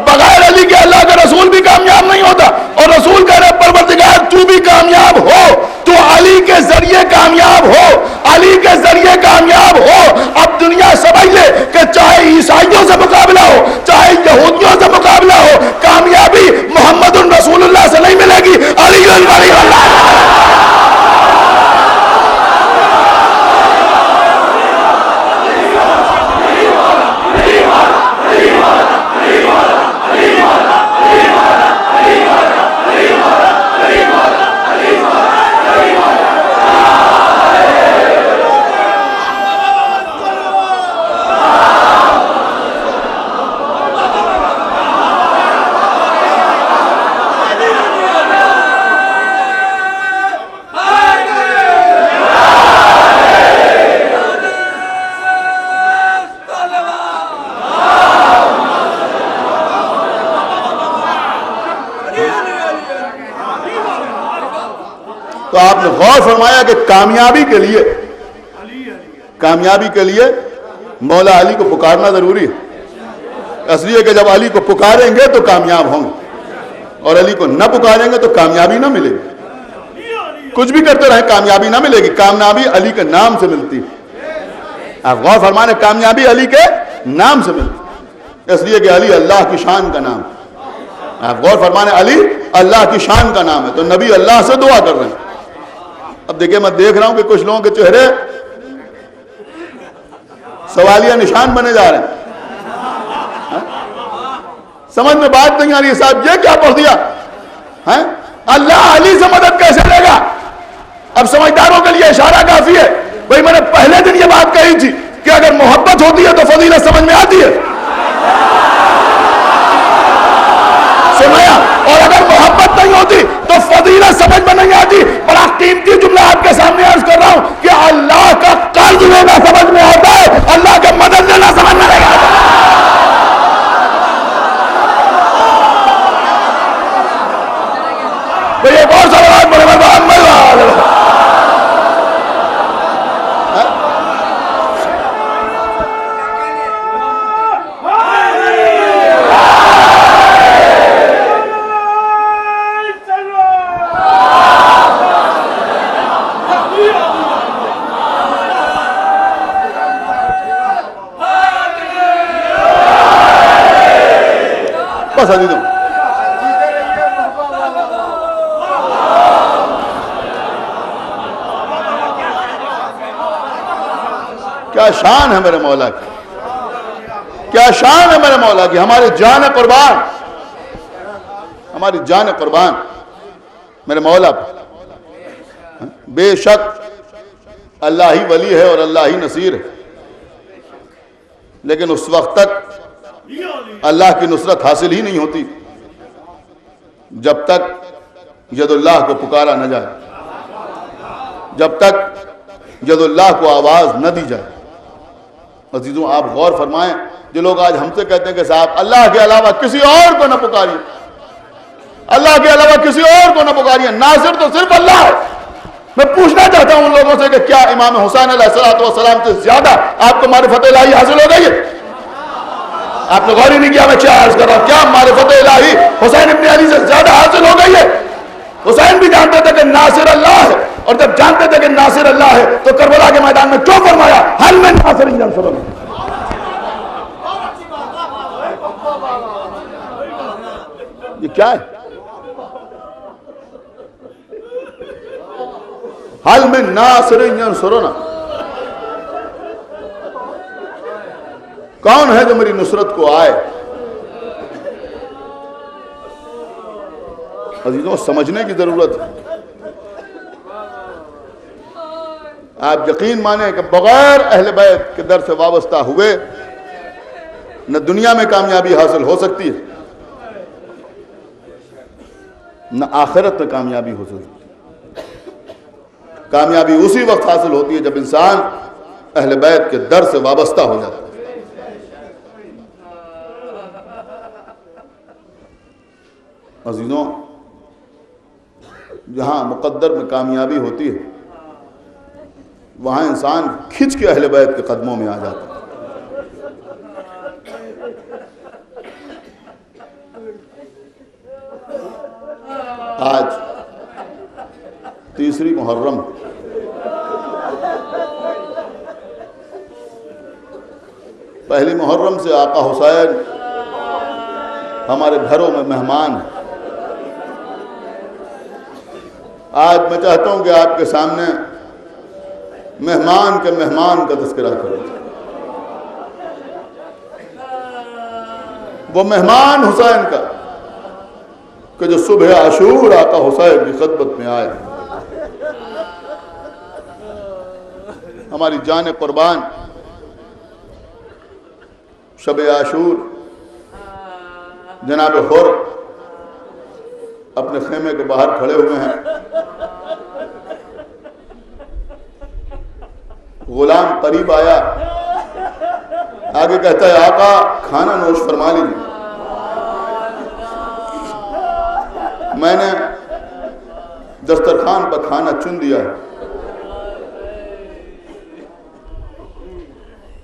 بغیر علی کے اللہ کا رسول بھی کامیاب نہیں ہوتا، اور رسول کہہ رہے پروردگار تو بھی کامیاب ہو، تو علی کے ذریعے کامیاب ہو، علی کے ذریعے کامیاب ہو۔ اب دنیا سمجھ لے کہ چاہے عیسائیوں سے مقابلہ ہو، چاہے یہودیوں سے مقابلہ ہو، کامیابی محمد الرسول اللہ سے نہیں ملے گی، علی ولی اللہ۔ تو آپ نے غور فرمایا کہ کامیابی کے لیے مولا علی کو پکارنا ضروری ہے، اس لیے کہ جب علی کو پکاریں گے تو کامیاب ہوں گے، اور علی کو نہ پکاریں گے تو کامیابی نہ ملے گی۔ کچھ بھی کرتے رہیں کامیابی نہ ملے گی، کامیابی علی کے نام سے ملتی ہے۔ آپ غور فرمانے کامیابی علی کے نام سے ملتی ہے، اس لیے کہ علی اللہ کی شان کا نام ہے۔ آپ غور فرمانے علی اللہ کی شان کا نام ہے، تو نبی اللہ سے دعا کر رہے ہیں۔ اب دیکھیں میں دیکھ رہا ہوں کہ کچھ لوگوں کے چہرے سوالیہ نشان بنے جا رہے ہیں، سمجھ میں بات نہیں آ رہی ہے صاحب یہ کیا پڑھ دیا؟ اللہ علی سے مدد کیسے لے گا؟ اب سمجھداروں کے لیے اشارہ کافی ہے۔ بھئی میں نے پہلے دن یہ بات کہی تھی کہ اگر محبت ہوتی ہے تو فضیلت سمجھ میں آتی ہے، سمجھا؟ اور اگر محبت نہیں ہوتی تو فضیلت سمجھ میں نہیں آتی۔ بڑا قیمتی جملہ آپ کے سامنے عرض کر رہا ہوں کہ اللہ کا قرض لینا سمجھ میں آتا ہے، اللہ کا مدد لینا سمجھ میں نہیں آتا۔ تو یہ بہت سوالات بڑے بس عزیزوں، کیا شان ہے میرے مولا کی، کیا شان ہے میرے مولا کی، ہماری جان قربان، ہماری جان قربان میرے مولا پر۔ بے شک اللہ ہی ولی ہے اور اللہ ہی نصیر ہے، لیکن اس وقت تک اللہ کی نصرت حاصل ہی نہیں ہوتی جب تک ید اللہ کو پکارا نہ جائے، جب تک ید اللہ کو آواز نہ دی جائے۔ عزیزوں آپ غور فرمائیں، جو لوگ آج ہم سے کہتے ہیں کہ صاحب اللہ کے علاوہ کسی اور کو نہ پکاریے، اللہ کے علاوہ کسی اور کو نہ پکاریے، ناصر تو صرف اللہ ہے۔ میں پوچھنا چاہتا ہوں ان لوگوں سے کہ کیا امام حسین علیہ السلام سے زیادہ آپ کو معرفت الہی حاصل ہو گئی ہے؟ آپ نے غور ہی نہیں کیا میں کیا عرض کر رہا ہوں، کیا معرفت الہی حسین ابن علی سے زیادہ حاصل ہو گئی ہے؟ حسین بھی جانتے تھے کہ ناصر اللہ ہے، اور جب جانتے تھے کہ ناصر اللہ ہے تو کربلا کے میدان میں کیوں فرمایا حل میں ناصر ینصرہ؟ یہ کیا ہے؟ حل میں ناصر ینصرہ، کون ہے جو میری نصرت کو آئے؟ عزیزوں سمجھنے کی ضرورت ہے۔ آپ یقین مانیں کہ بغیر اہل بیت کے در سے وابستہ ہوئے نہ دنیا میں کامیابی حاصل ہو سکتی ہے نہ آخرت میں کامیابی ہو سکتی ہے۔ کامیابی اسی وقت حاصل ہوتی ہے جب انسان اہل بیت کے در سے وابستہ ہو جاتا ہے۔ عزیزوں، جہاں مقدر میں کامیابی ہوتی ہے وہاں انسان کھنچ کے اہل بیت کے قدموں میں آ جاتا ہے۔ آج تیسری محرم، پہلی محرم سے آقا حسین ہمارے گھروں میں مہمان ہیں۔ آج میں چاہتا ہوں کہ آپ کے سامنے مہمان کے مہمان کا تذکرہ کروں۔ وہ مہمان حسین کا کہ جو صبح عاشور آقا حسین کی خدمت میں آئے۔ ہماری جان قربان شب عاشور جناب حر اپنے خیمے کے باہر کھڑے ہوئے ہیں۔ غلام قریب آیا، آگے کہتا ہے آقا کھانا نوش فرما لیجیے۔ میں نے دسترخوان پر کھانا چن دیا ہے۔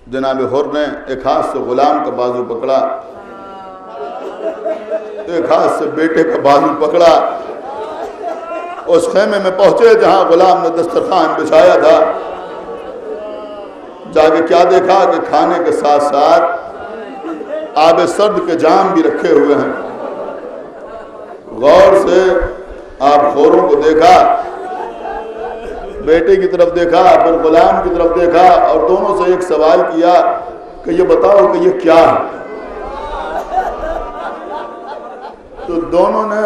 جناب حر نے ایک ہاتھ سے غلام کا بازو پکڑا، ایک ہاتھ سے بیٹے کا بازو پکڑا۔ اس خیمے میں پہنچے جہاں غلام نے دسترخوان بچھایا تھا۔ جا کے کیا دیکھا کہ کھانے کے ساتھ ساتھ آب سرد کے جام بھی رکھے ہوئے ہیں۔ غور سے آپ خوروں کو دیکھا، بیٹے کی طرف دیکھا، پھر غلام کی طرف دیکھا اور دونوں سے ایک سوال کیا کہ یہ بتاؤ کہ یہ کیا ہے؟ تو دونوں نے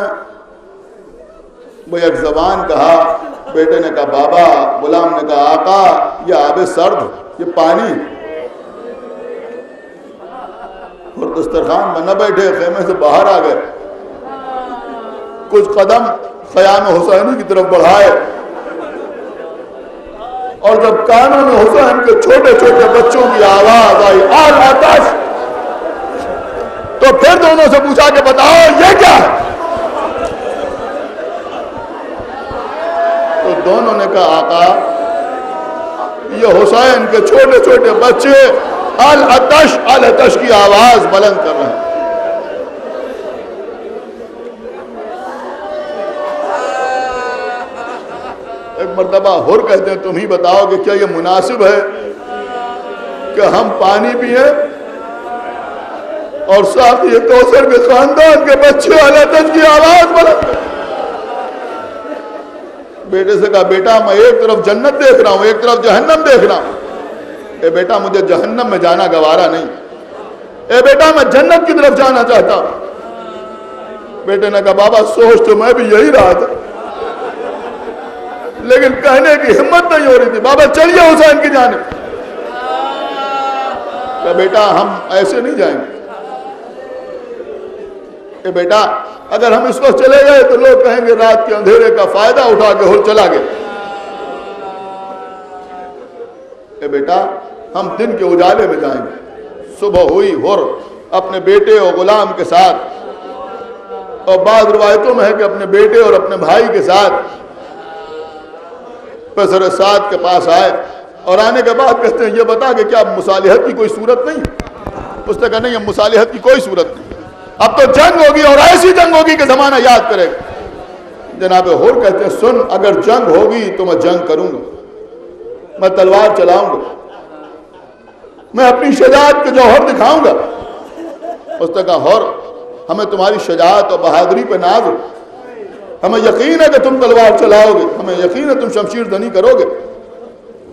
وہ ایک زبان کہا۔ بیٹے نے کہا بابا، غلام نے کہا آقا یہ آب سرد، یہ پانی۔ اور دسترخوان میں نہ بیٹھے، خیمے سے باہر آ گئے، کچھ قدم خیام حسینی کی طرف بڑھائے، اور جب کانوں میں حسین کے چھوٹے چھوٹے بچوں کی آواز آئی آل آتش، تو پھر دونوں سے پوچھا کہ بتاؤ یہ کیا ہے؟ تو دونوں نے کہا آقا یہ حسین کے چھوٹے چھوٹے بچے آل آتش آل آتش کی آواز بلند کر رہے ہیں۔ ایک مرتبہ حر کہتے ہیں تم ہی بتاؤ کہ کیا یہ مناسب ہے کہ ہم پانی پئیں اور ساتھ یہ کوثر کے خاندان کے بچے آل آتش کی آواز بلند کریں؟ بیٹے سے کہا بیٹا میں ایک طرف جنت دیکھ رہا ہوں، ایک طرف جہنم دیکھ رہا ہوں۔ اے بیٹا مجھے جہنم میں جانا گوارا نہیں، اے بیٹا میں جنت کی طرف جانا چاہتا ہوں۔ بیٹے نے کہا بابا سوچ تو میں بھی یہی رہا تھا، لیکن کہنے کی ہمت نہیں ہو رہی تھی۔ بابا چلیے حسین کی جانب۔ کہا بیٹا ہم ایسے نہیں جائیں گے۔ کہ بیٹا اگر ہم اس وقت چلے گئے تو لوگ کہیں گے رات کے اندھیرے کا فائدہ اٹھا کے حر چلا گیا۔ کہ بیٹا ہم دن کے اجالے میں جائیں گے۔ صبح ہوئی، حر اپنے بیٹے اور غلام کے ساتھ، اور بعض روایتوں میں ہے کہ اپنے بیٹے اور اپنے بھائی کے ساتھ پسر سعد کے پاس آئے، اور آنے کے بعد کہتے ہیں یہ بتا کہ کیا مصالحت کی کوئی صورت نہیں؟ اس نے کہا نہیں، اب مصالحت کی کوئی صورت نہیں، اب تو جنگ ہوگی اور ایسی جنگ ہوگی کہ زمانہ یاد کرے گا۔ جناب حر کہتے ہیں سن اگر جنگ ہوگی تو میں جنگ کروں گا، میں تلوار چلاؤں گا، میں اپنی شجاعت کے جوہر دکھاؤں گا۔ اس نے کہا حر ہمیں تمہاری شجاعت اور بہادری پہ ناز ہو، ہمیں یقین ہے کہ تم تلوار چلاؤ گے، ہمیں یقین ہے تم شمشیر دھنی کرو گے۔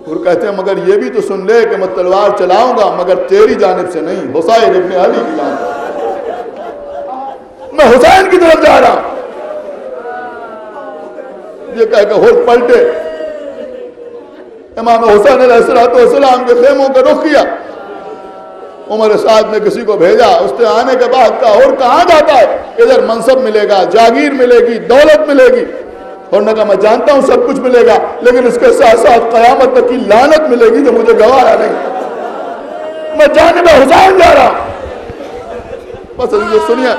حر کہتے ہیں مگر یہ بھی تو سن لے کہ میں تلوار چلاؤں گا مگر تیری جانب سے نہیں، حسین ابن علی کی جانب سے، میں حسین کی طرف جا رہا ہوں۔ یہ کہہ کہ حر پلٹے، امام حسین علیہ السلام کے خیموں کا رخ کیا. عمر سعد نے کسی کو بھیجا, اس نے آنے کے بعد کہا اور کہاں جاتا ہے؟ ادھر منصب ملے گا, جاگیر ملے گی, دولت ملے گی. اور نے کہا میں جانتا ہوں سب کچھ ملے گا, لیکن اس کے ساتھ ساتھ قیامت تک کی لعنت ملے گی جو مجھے گوارا نہیں. میں جانب حسین جا رہا ہوں. بس یہ سنیے,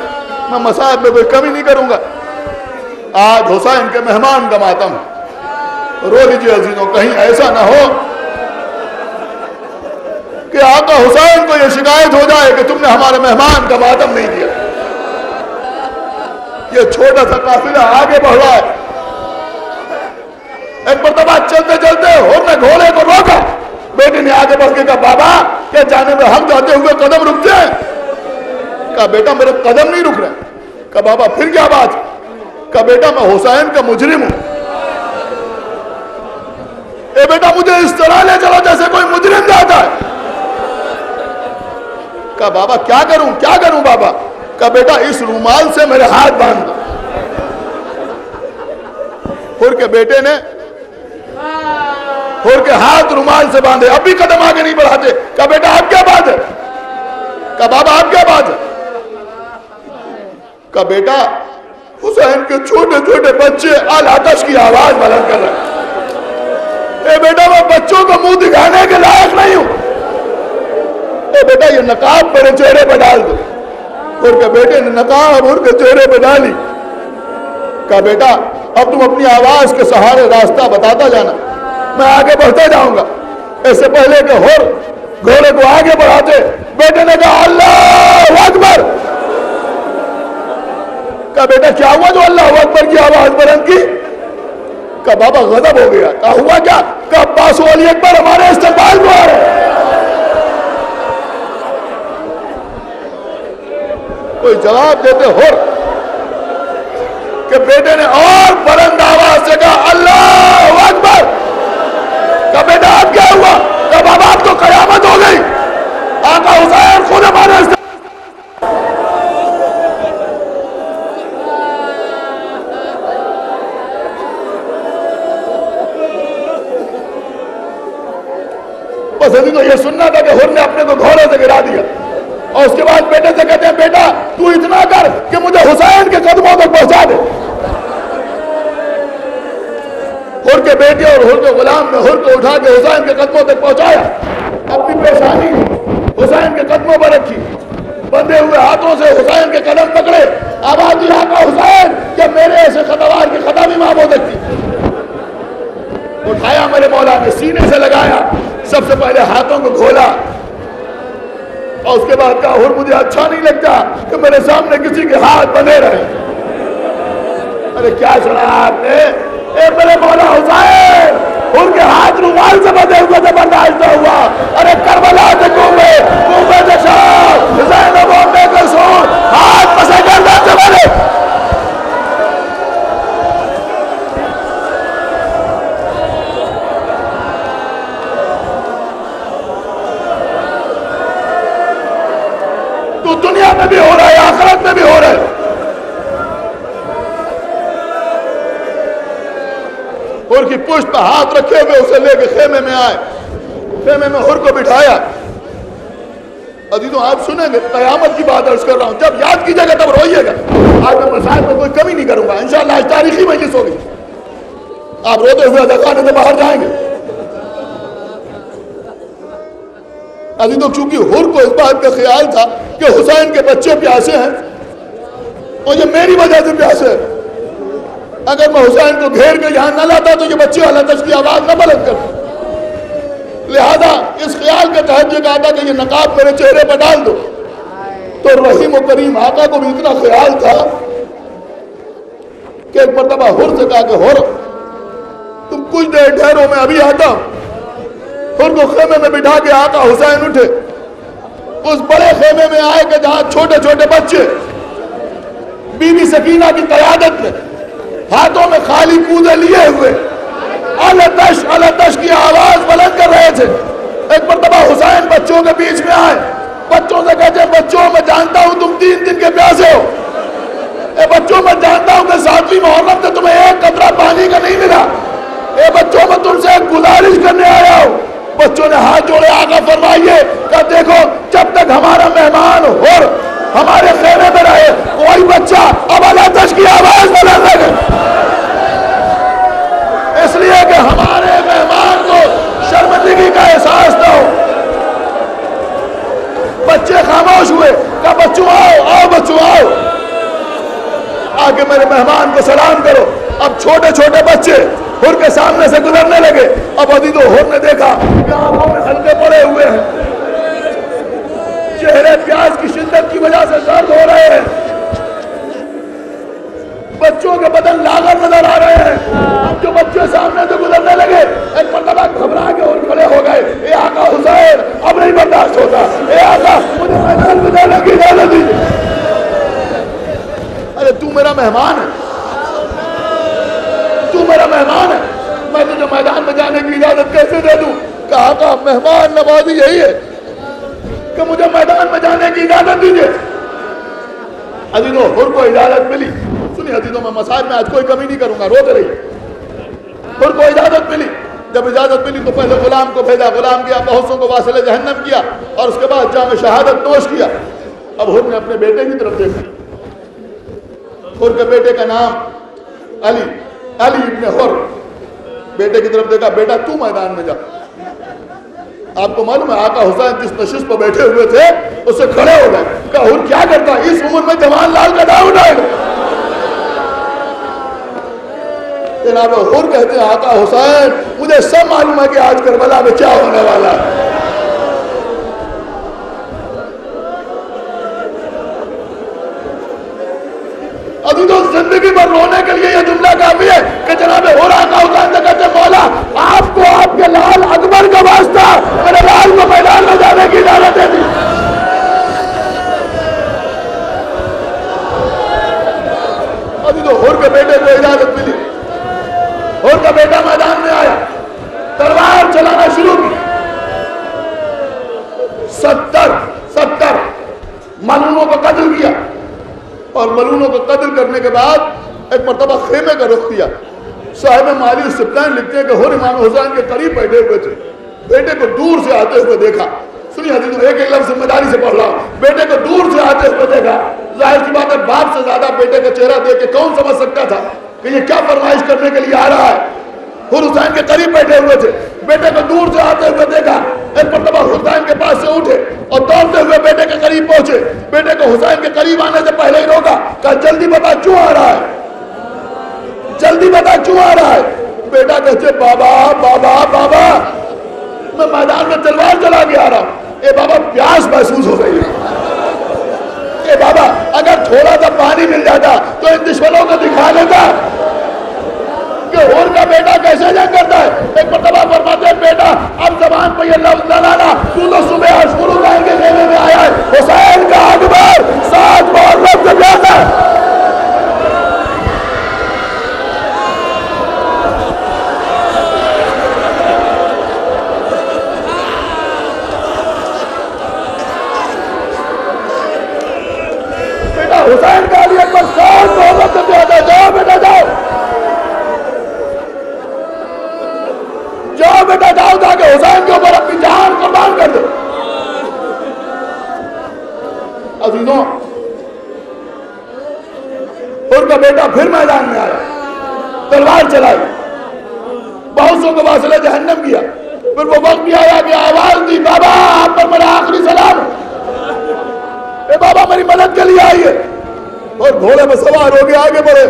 میں مصائب میں کوئی کمی نہیں کروں گا. آج حسین کے مہمان کا ماتم. رو لیجیے عزیزوں, کہیں ایسا نہ ہو کہ آقا حسین کو یہ شکایت ہو جائے کہ تم نے ہمارے مہمان کا ماتم نہیں کیا. یہ چھوٹا سا قافلہ آگے بڑھ رہا ہے. ایک مرتبہ چلتے چلتے اور نے گھوڑے کو روکا. بیٹے نے آگے بڑھ کے کہا بابا کیا جانے میں ہم جاتے ہوئے قدم رکتے ہیں؟ کہا بیٹا میرے قدم نہیں رک رہے. کہا بابا پھر کیا بات؟ کہا بیٹا میں حسین کا مجرم ہوں. اے بیٹا مجھے اس طرح لے چلو جیسے کوئی مجرم جاتا ہے. کہا بابا کیا کروں بابا؟ کہا بیٹا اس رومال سے میرے ہاتھ باندھ دو. پھر کے بیٹے نے پھر کے ہاتھ رومال سے باندھے. اب بھی قدم آگے نہیں بڑھاتے. کہا بیٹا اب کیا بات ہے؟ کہا بابا اب کیا بات ہے؟ کہا بیٹا حسین کے چھوٹے چھوٹے بچے آتش کی آواز بلند کر رہے ہیں. اے بیٹا میں بچوں کو منہ دکھانے کے لائق نہیں ہوں. اے بیٹا یہ نقاب میرے چہرے پہ ڈال دو. اور کہ بیٹے نے نقاب اور کے چہرے پہ ڈالی. کہا بیٹا اب تم اپنی آواز کے سہارے راستہ بتاتا جانا, میں آگے بڑھتا جاؤں گا. اس سے پہلے کہ اور گھوڑے کو آگے بڑھاتے بیٹے نے کہا اللہ اکبر. کہا بیٹا کیا ہوا جو اللہ اکبر کی آواز بلند کی؟ کہا بابا غضب ہو گیا. کہا ہوا کیا؟ کہا عباس و علی اکبر ہمارے استقبال کو آ رہے ہیں. کوئی جواب دیتے ہو کہ بیٹے نے اور بلند آواز سے کہا اللہ اکبر. کہا بیٹا اب کیا ہوا؟ کہا بابا اب تو قیامت ہو گئی. آقا حسین خود ہمارے پسندی تو یہ سننا تھا کہ ہر نے اپنے کو گھوڑے سے گرا دیا. اور اس کے بعد بیٹے سے کہتے ہیں بیٹا تو اتنا کر کہ مجھے حسین کے قدموں تک پہنچا دے. ہر کے بیٹے اور ہر کے غلام نے ہر کو اٹھا کے حسین کے قدموں تک پہنچایا. اپنی پیشانی حسین کے قدموں پر رکھی. بندھے ہوئے ہاتھوں سے حسین کے قدم پکڑے. آواز دی آقا حسین کہ میرے ایسے خطوار کی خطا بھی معاف ہو سکتی. اٹھایا میرے مولا نے, سینے سے لگایا. سب سے پہلے ہاتھوں کو کھولا اور اس کے بعد کہا اور مجھے اچھا نہیں لگتا کہ میرے سامنے کسی کے ہاتھ بندھے رہے. ارے کیا سنا آپ نے؟ اے میرے مولا حسین ان کے ہاتھ رومال سے بندھے ہوئے سے برداشت ہوا. ارے کربلا سے کوفے سے شام حسین و بومبے کے سور ہاتھ پسے گردن سے بندھے. تو دنیا میں بھی ہو رہا ہے, آخرت میں بھی ہو رہا ہے. اور کی پشت پہ ہاتھ رکھے ہوئے اسے لے کے خیمے میں آئے. خیمے میں ہر کو بٹھایا. عزیزوں آپ سنیں گے, قیامت کی بات عرض کر رہا ہوں, جب یاد کیجئے گا تب روئیے گا. آج میں مسائل میں کوئی کمی نہیں کروں گا انشاءاللہ. آج تاریخی مجلس ہوگی. آپ روتے ہوئے اداکارے سے باہر جائیں گے. عزیزوں چونکہ ہر کو اس بات کا خیال تھا کہ حسین کے بچے پیاسے ہیں اور یہ میری وجہ سے پیاسے ہیں. اگر میں حسین کو گھیر کے یہاں نہ لاتا تو یہ بچے آتش کی آواز نہ بلند کرتے. لہذا اس خیال کے تحت یہ کہا تھا کہ یہ نقاب میرے چہرے پہ ڈال دو. تو رحیم و کریم آقا کو بھی اتنا خیال تھا کہ ایک مرتبہ ہر سے کہا کہ ہر تم کچھ دیر ٹھہرو میں ابھی آتا ہوں. ہر کو خیمے میں بٹھا کے آقا حسین اٹھے. اس بڑے خیمے میں آئے کہ جہاں چھوٹے چھوٹے بچے بی بی سکینہ کی قیادت میں ہاتھوں میں خالی کودے لیے ہوئے التش کی آواز بلند کر رہے تھے. ایک مرتبہ حسین بچوں کے بیچ میں آئے. بچوں سے کہتے ہیں بچوں میں جانتا ہوں تم 3 دن کے پیاسے ہو. اے بچوں میں جانتا ہوں کہ 7ویں محرم سے تمہیں ایک قطرہ پانی کا نہیں ملا. اے بچوں میں تم سے ایک گزارش کرنے آیا ہوں. بچوں نے ہاتھ جوڑے. آقا فرمائیے کہ دیکھو جب تک ہمارا مہمان اور ہمارے خیمے میں رہے کوئی بچہ اب الاتش کی آواز نہ لگے، اس لیے کہ ہمارے مہمان کو شرمندگی کا احساس نہ ہو. بچے خاموش ہوئے. کہا بچوں آؤ آؤ بچوں آؤ، آگے میرے مہمان کو سلام کرو. اب چھوٹے چھوٹے بچے حر کے سامنے سے گزرنے لگے. اب عزیزو حر نے دیکھا کہ آنکھوں میں حلقے پڑے ہوئے ہیں، چہرے پیاس کی شدت کی وجہ سے درد ہو رہے ہیں، بچوں کے بدن لاغر نظر آ رہے ہیں. اب جو بچے سامنے سے گزرنے لگے ایک مرتبہ گھبرا کے اور کھڑے ہو گئے. اے آقا حسین اب نہیں برداشت ہوتا، اے آقا مجھے میدان میں جانے کی اجازت دیجیے. ارے تو میرا مہمان ہے، تو میرا مہمان ہے، میں تجھے میدان میں جانے کی اجازت کیسے دے دوں؟ کہا آقا مہمان نوازی یہی ہے کہ مجھے میدان میں جانے کی اجازت دیجیے. عزیزوں حر کو اجازت ملی. سنیے عزیزوں میں مساج میں آج کوئی کمی نہیں کروں گا، روتے رہیے. حر کو اجازت ملی. جب اجازت ملی تو پہلے غلام کو بھیجا، غلام گیا بہتوں کو واصل جہنم کیا اور اس کے بعد جام شہادت نوش کیا. اب حر نے اپنے بیٹے کی طرف دیکھا. حر کے بیٹے کا نام علی ابن حر. بیٹے کی طرف دیکھا. بیٹا تو میدان میں جا. آپ کو معلوم ہے آقا حسین جس نشست پر بیٹھے ہوئے تھے اس سے کھڑے ہو گئے. کہا حر کیا کرتا ہے؟ اس عمر میں جوان لال کا نام اٹھائے گا. جناب حر کہتے ہیں آقا حسین مجھے سب معلوم ہے کہ آج کربلا میں کیا ہونے والا ہے. ابھی تو زندگی بھر رونے کے لیے یہ جملہ کافی ہے کہ جناب حر آقا حسین سے کہتے مولا آپ کو آپ کے لال اکبر کا واسطہ میرے لال کو میدان میں جانے کی اجازت دے دی. ابھی تو حر کے بیٹے کو اجازت ملی. حر کا بیٹا میدان میں آیا، تلوار چلانا شروع کی. 70 ملعونوں کو قتل کیا اور ملعونوں کو قتل کرنے کے بعد ایک مرتبہ خیمے کا رخ کیا. صاحب مالی سپلان لکھتے ہیں کہ حر امام حسین کے قریب بیٹھے ہوئے تھے. بیٹے کو دور سے آتے ہوئے دیکھا. سنیے حدیث ایک ایک لفظ ذمہ داری سے پڑھ رہا ہوں. بیٹے کو دور سے آتے ہوئے دیکھا. ظاہر سی بات ہے باپ سے زیادہ بیٹے کا چہرہ دیکھ کے کون سمجھ سکتا تھا کہ یہ کیا فرمائش کرنے کے لیے آ رہا ہے. حر حسین کے قریب بیٹھے ہوئے تھے. بیٹے کو دور سے آتے ہوئے دیکھا. ایک مرتبہ حسین کے پاس سے اٹھے اور دوڑتے ہوئے بیٹے کے قریب پہنچے. بیٹے کو حسین کے قریب آنے سے پہلے ہی روکا. کہا جلدی بتا کیوں آ رہا ہے، جلدی بتا کیوں آ رہا ہے. بیٹا کہتے بابا بابا بابا میں میدان میں تلوار چلا کے آ رہا ہوں. اے بابا پیاس محسوس ہو رہی ہے. اے بابا اگر تھوڑا سا پانی مل جاتا تو ان دشمنوں کو دکھا دیتا کہ حر کا بیٹا کیسے جنگ کرتا ہے. ایک مرتبہ فرماتے ہیں بیٹا اب زبان پہ یہ لفظ نہ لانا، تو صبح اشہر حسین کے خیمے میں آیا ہے. حسین کا اکبر 7 محرم سے زیادہ ہے. بیٹا حسین کا علی اکبر 7 محرم سے زیادہ. جاؤ بیٹا جاؤ جاؤ بیٹا جاؤ تاکہ حسین کے اوپر اپنی جان قربان کر دو. عزیزوں حر کا بیٹا پھر میدان میں آیا، تلوار چلائی، بہت سو کو واصل جہنم کیا. پھر وہ وقت بھی آیا کہ آواز دی بابا آپ پر میرا آخری سلام ہے. اے بابا میری مدد کے لیے آئیے. اور گھوڑے میں سوار ہو کے آگے بڑھے،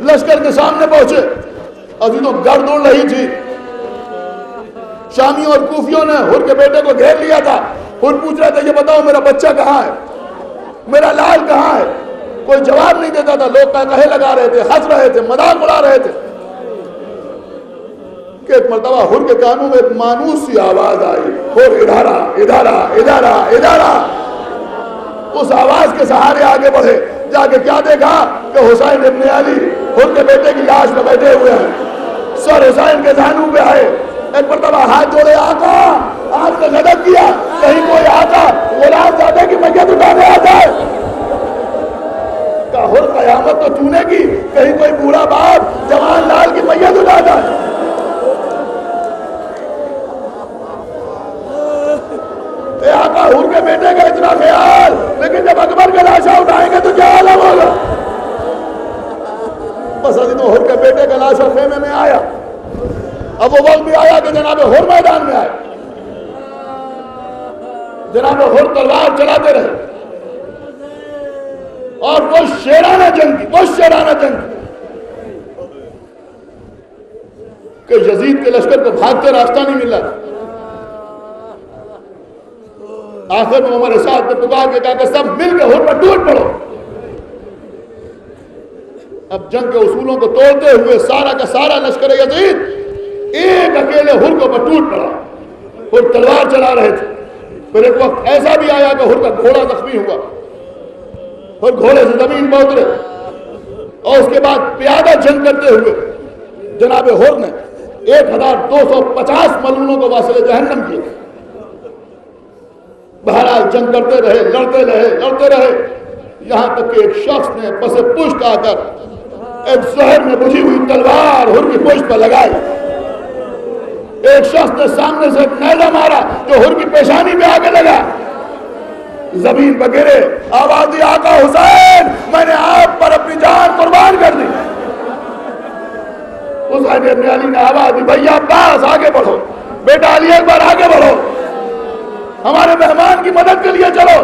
لشکر کے سامنے پہنچے. عزیزوں گرد اڑ رہی تھی. شامیوں اور کوفیوں نے حر کے بیٹے کو گھیر لیا تھا. حر پوچھ رہا تھا یہ بتاؤ میرا بچہ کہاں ہے، میرا لال کہاں ہے. کوئی جواب نہیں دیتا تھا. لوگ کہے لگا رہے تھے، ہنس رہے تھے، مذاق اڑا رہے تھے. کہ ایک مرتبہ حر کے کانوں میں ایک مانوس سی آواز آئی، حر ادارہ ادارہ ادارہ ادارہ. اس آواز کے سہارے آگے بڑھے. جا کے کیا دیکھا کہ حسین ابن علی حر کے بیٹے کی لاش میں بیٹھے ہوئے ہیں. سر حسین کے زانو پہ آئے. ایک مرتبہ ہاتھ جوڑے آقا آپ نے غضب کیا، کہیں کوئی آقا غلام زادے کی میت اٹھانے آتا ہے. حر قیامت تو تو نے کی، کہیں کوئی بوڑھا باپ جوان لال کی میت اٹھاتا ہے. آقا حور کے بیٹے کا اتنا خیال، لیکن جب اکبر کا لاشا اٹھائیں گے تو کیا عالم ہوگا؟ بس عزیزوں حور کے بیٹے کا لاشا خیمے میں آیا، اب وہ وقت بھی آیا کہ جناب حور میدان میں آئے. جناب حور تلوار چلاتے رہے اور وہ شیرانہ جنگ کی کہ یزید کے لشکر کو بھاگتے راستہ نہیں مل رہا. آخر میں عمر سعد نے پکار کے کہا کہ سب مل کے حر پر ٹوٹ پڑو. اب جنگ کے اصولوں کو توڑتے ہوئے سارا کا سارا لشکر یزید ایک اکیلے حر کو پر ٹوٹ پڑا. حر تلوار چلا رہے تھے. پھر ایک وقت ایسا بھی آیا کہ حر کا گھوڑا زخمی ہوا، حر گھوڑے سے زمین پر اترے اور اس کے بعد پیادہ جنگ کرتے ہوئے جناب حر نے 1250 ملعونوں کو واصل جہنم کیا. بہرحال جنگ کرتے رہے، لڑتے رہے یہاں تک کہ ایک شخص نے پس پشت آ کر ایک زہر میں بجھی ہوئی تلوار حر کی پشت پر لگائی. ایک شخص نے سامنے سے ایک نیزہ مارا جو حر کی پیشانی پہ آگے لگا، زمین پر گرے. آواز دی آقا حسین میں نے آپ پر اپنی جان قربان کر دی. حسین ابن علی نے آواز دی بھیا عباس آگے بڑھو، بیٹا علی اکبر آگے بڑھو، ہمارے مہمان کی مدد کے لیے چلو.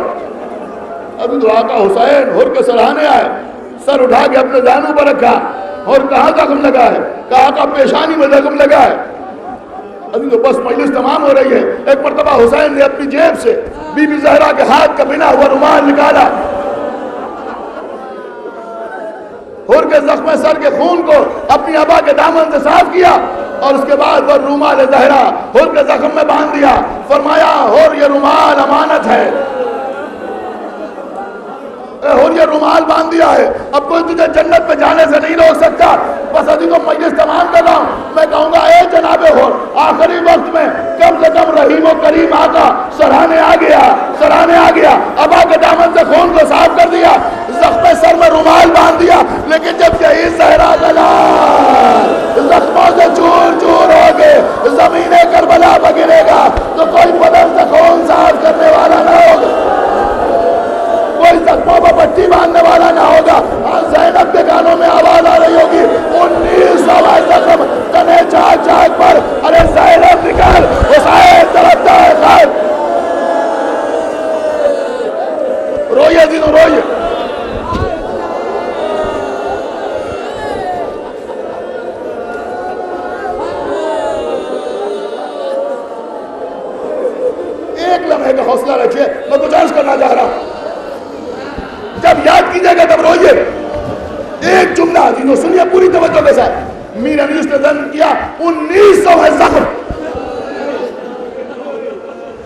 ابھی تو آقا حسین حر کے سراہنے آئے، سر اٹھا کے اپنے دانوں پر رکھا. اور کہاں زخم لگا ہے؟ کہا آقا پیشانی میں زخم لگا ہے. ابھی تو بس مجلس تمام ہو رہی ہے. ایک مرتبہ حسین نے اپنی جیب سے بی بی زہرا کے ہاتھ کا بنا ہوا رومال نکالا، حر کے زخم سر کے خون کو اپنی ابا کے دامن سے صاف کیا اور اس کے بعد وہ رومال زہرا حر کے زخم میں باندھ دیا. فرمایا حر یہ رومال امانت ہے، حر یہ رومال باندھ دیا ہے، اب کوئی تجھے جنت پہ جانے سے نہیں روک سکتا. بس ابھی تو مجلس تمام کر رہا ہوں. میں کہوں گا اے جناب حر آخری وقت میں کم سے کم رحیم و کریم آقا سراہنے آ گیا، ابا کے دامن سے خون کو صاف کر دیا، زخم سر میں رومال باندھ دیا. لیکن جب یہی زہرا گلا زخموں سے چور چور ہو کے زمین کربلا پہ گرے گا تو کوئی بدن سے خون صاف کرنے والا نہ ہوگا، کوئی زخموں پر پٹی باندھنے والا نہ ہوگا. زینب کے کانوں میں آواز آ رہی ہوگی 1900 زخم تنے چاک چاک پر. ارے زینب نکل، حسین طرفتا ہے خیر. روئیے دنوں روئیے. ایک لمحے کا حوصلہ رکھیے، میں کچھ عرض کرنا چاہ رہا ہوں. جب یاد کیجئے گا تب روئیے. ایک جملہ جنہوں سنیے پوری توجہ کے ساتھ. میر انیس نے ذکر کیا 1900 زخم،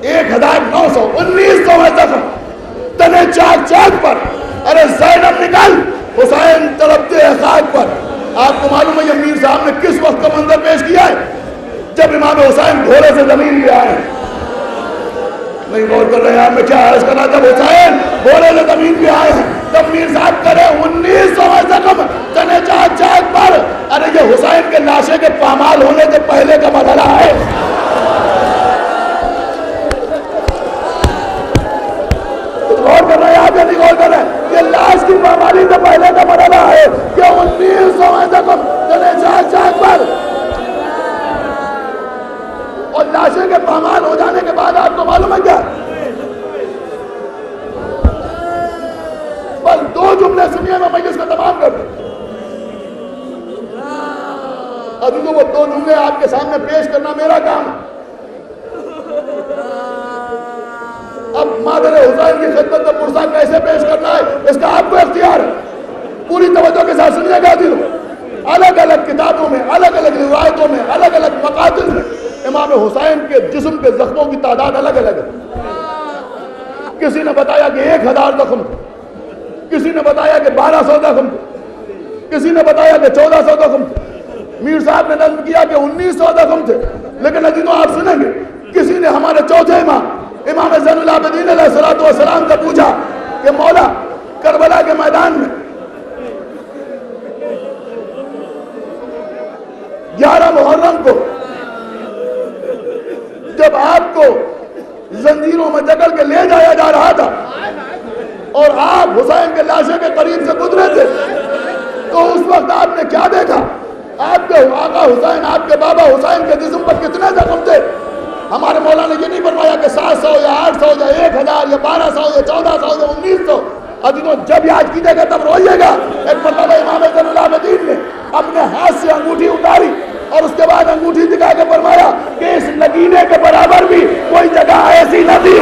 1900 زخم تنے چاک چاک پر. ارے زینب نکل، حسین تڑپتے ہیں خاک پر. آپ کو معلوم ہے یہ میر صاحب نے کس وقت کا منظر پیش کیا ہے؟ جب امام حسین گھوڑے سے زمین پہ آئے. نہیں غور کر رہے ہیں میں کیا عرض کرنا. جب حسین گھوڑے سے زمین پہ آئے ہیں تب میر صاحب کرے 1900 زخم تنے چاک چاک پر. ارے یہ حسین کے لاشے کے پامال ہونے سے پہلے کا مرحلہ ہے. غور کر رہے ہیں آپ یا نہیں غور کر رہے ہیں؟ یہ لاش کی پامالی سے پہلے کا مرحلہ ہے کہ 1900 زخم تنے چاک چاک پر. اور لاشیں کے پامال ہو جانے کے بعد آپ کو معلوم ہے کیا؟ بس 2 جملے سنیے میں مجلس کو تمام کر دوں. ابھی تو وہ 2 جملے آپ کے سامنے پیش کرنا میرا کام ہے. اب مادر حسین کی خدمت میں پرسہ کیسے پیش کرنا ہے اس کا آپ کو اختیار ہے. پوری توجہ کے ساتھ سنیے گا دل. الگ الگ کتابوں میں، الگ الگ روایتوں میں، الگ الگ مقاتل میں امام حسین کے جسم کے زخموں کی تعداد الگ الگ ہے. کسی نے بتایا کہ 1000 زخم تھے، کسی نے بتایا کہ 1200 زخم تھے، کسی نے بتایا کہ 1400 زخم تھے. میر صاحب نے نظم کیا کہ 1900 زخم تھے. لیکن عزیزوں آپ سنیں گے کسی نے ہمارے چوتھے امام زین العابدین علیہ السلام سے پوچھا کہ مولا کربلا کے میدان میں 11 محرم کو جب آپ کو زنجیروں میں جکڑ کے لے جایا جا رہا تھا اور آپ حسین کے لاشے کے قریب سے گزرے تھے، تو اس وقت آپ نے کیا دیکھا؟ آپ کے آقا حسین، آپ کے بابا حسین کے جسم پر کتنے زخم تھے؟ ہمارے مولا نے یہ نہیں فرمایا کہ 700 یا 800 یا 1000 یا 1200 یا 1400 یا 1900. عزیزوں جب یاد کیجیے گا تب روئیے گا. ایک مرتبہ امام زین العابدین نے اپنے ہاتھ سے انگوٹھی اتاری اور اس کے بعد انگوٹھی دکھا کے فرمایا کہ اس نگینے کے برابر بھی کوئی جگہ ایسی نہ تھی